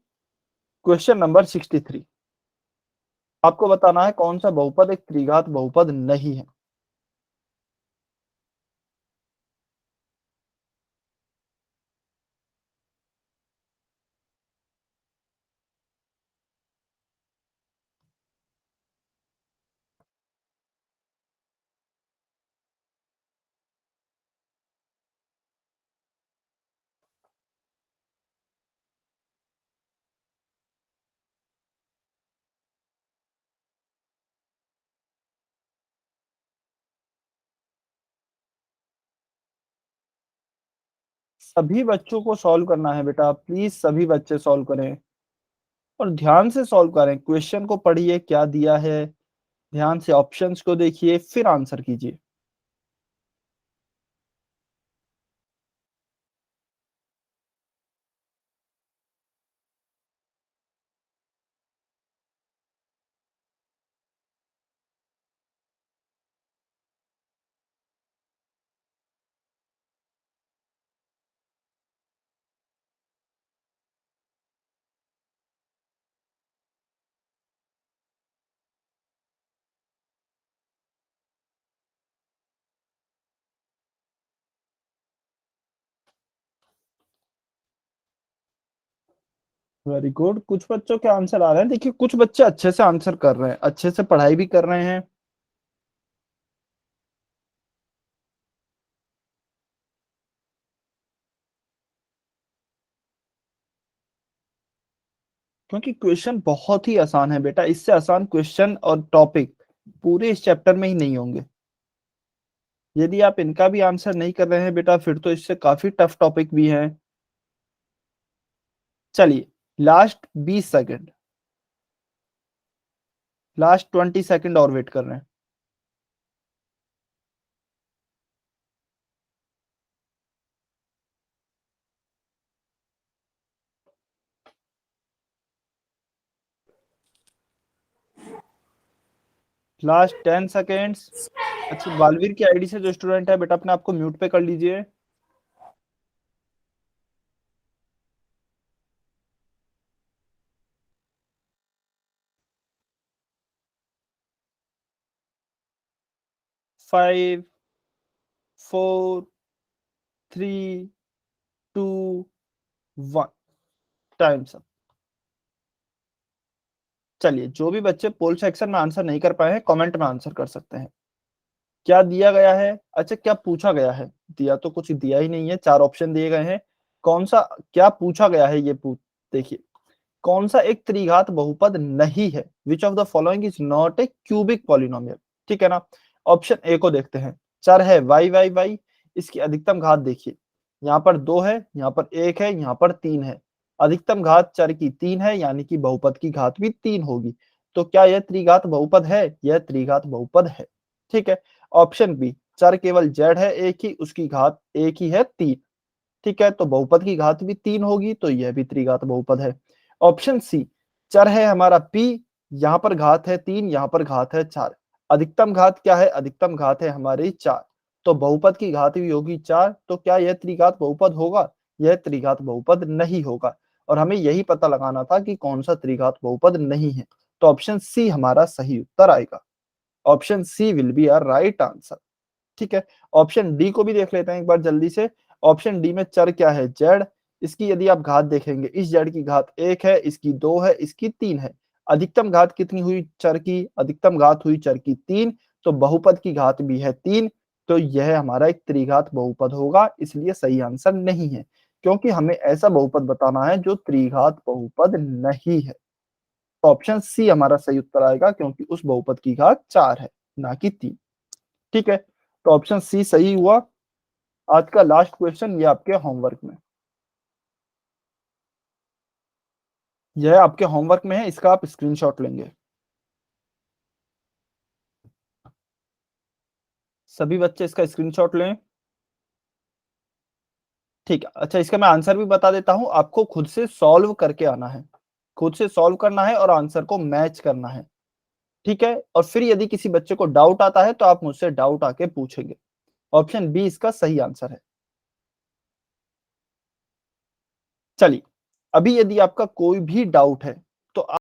क्वेश्चन नंबर 63, आपको बताना है कौन सा बहुपद एक त्रिघात बहुपद नहीं है। सभी बच्चों को सॉल्व करना है बेटा, प्लीज सभी बच्चे सॉल्व करें और ध्यान से सॉल्व करें। क्वेश्चन को पढ़िए क्या दिया है, ध्यान से ऑप्शंस को देखिए, फिर आंसर कीजिए। वेरी गुड, कुछ बच्चों के आंसर आ रहे हैं। देखिए कुछ बच्चे अच्छे से आंसर कर रहे हैं, अच्छे से पढ़ाई भी कर रहे हैं। क्योंकि क्वेश्चन बहुत ही आसान है बेटा, इससे आसान क्वेश्चन और टॉपिक पूरे इस चैप्टर में ही नहीं होंगे। यदि आप इनका भी आंसर नहीं कर रहे हैं बेटा, फिर तो इससे काफी टफ टॉपिक भी है। चलिए लास्ट 20 सेकंड, लास्ट 20 सेकंड और वेट कर रहे हैं। Last 10 seconds. अच्छा, बालवीर की आईडी से जो स्टूडेंट है बेटा, अपने आप को म्यूट पे कर लीजिए। Five, 4, 3, 2, 1, times up. चलिए जो भी बच्चे पोल सेक्शन में आंसर नहीं कर पाए हैं, कमेंट में आंसर कर सकते हैं। क्या दिया गया है, अच्छा क्या पूछा गया है? दिया तो कुछ दिया ही नहीं है, 4 ऑप्शन दिए गए हैं। कौन सा, क्या पूछा गया है ये पूछ, देखिए कौन सा एक त्रिघात बहुपद नहीं है, which of the following is not a cubic polynomial. ठीक है ना। ऑप्शन ए को देखते हैं, चर है वाई वाई वाई, इसकी अधिकतम घात देखिए, यहाँ पर 2 है, यहाँ पर 1 है, यहाँ पर 3 है। अधिकतम घात चर की 3 है, यानी कि बहुपद की घात भी 3 होगी। तो क्या यह त्रिघात बहुपद है? यह त्रिघात बहुपद है। ठीक है। ऑप्शन बी, चर केवल जेड है एक ही, उसकी घात एक ही है 3। ठीक है, तो बहुपद की घात भी 3 होगी, तो यह भी त्रिघात बहुपद है। ऑप्शन सी, चर है हमारा p, यहाँ पर घात है 3, यहाँ पर घात है 4। अधिकतम घात क्या है? अधिकतम घात है हमारी 4, तो बहुपद की घात भी होगी 4। तो क्या यह त्रिघात बहुपद होगा? यह त्रिघात बहुपद नहीं होगा। और हमें यही पता लगाना था कि कौन सा त्रिघात बहुपद नहीं है। तो ऑप्शन सी हमारा सही उत्तर आएगा। Option C will be our right answer. ठीक है। ऑप्शन डी को भी देख लेते हैं एक बार जल्दी से। ऑप्शन डी में चर क्या है? जेड। इसकी यदि आप घात देखेंगे, इस जेड की घात 1 है, इसकी 2 है, इसकी 3 है। अधिकतम घात कितनी हुई चर की? अधिकतम घात हुई चर की 3, तो बहुपद की घात भी है 3। तो यह हमारा एक त्रिघात बहुपद होगा, इसलिए सही आंसर नहीं है, क्योंकि हमें ऐसा बहुपद बताना है जो त्रिघात बहुपद नहीं है। तो ऑप्शन सी हमारा सही उत्तर आएगा, क्योंकि उस बहुपद की घात 4 है, ना कि 3। ठीक है, तो ऑप्शन सी सही हुआ। आज का लास्ट क्वेश्चन ये आपके होमवर्क में, यह आपके होमवर्क में है, इसका आप स्क्रीनशॉट लेंगे। सभी बच्चे इसका स्क्रीनशॉट लें। ठीक है। अच्छा, इसका मैं आंसर भी बता देता हूं, आपको खुद से सॉल्व करके आना है, खुद से सॉल्व करना है और आंसर को मैच करना है। ठीक है, और फिर यदि किसी बच्चे को डाउट आता है तो आप मुझसे डाउट आके पूछेंगे। ऑप्शन बी इसका सही आंसर है। चलिए, अभी यदि आपका कोई भी डाउट है तो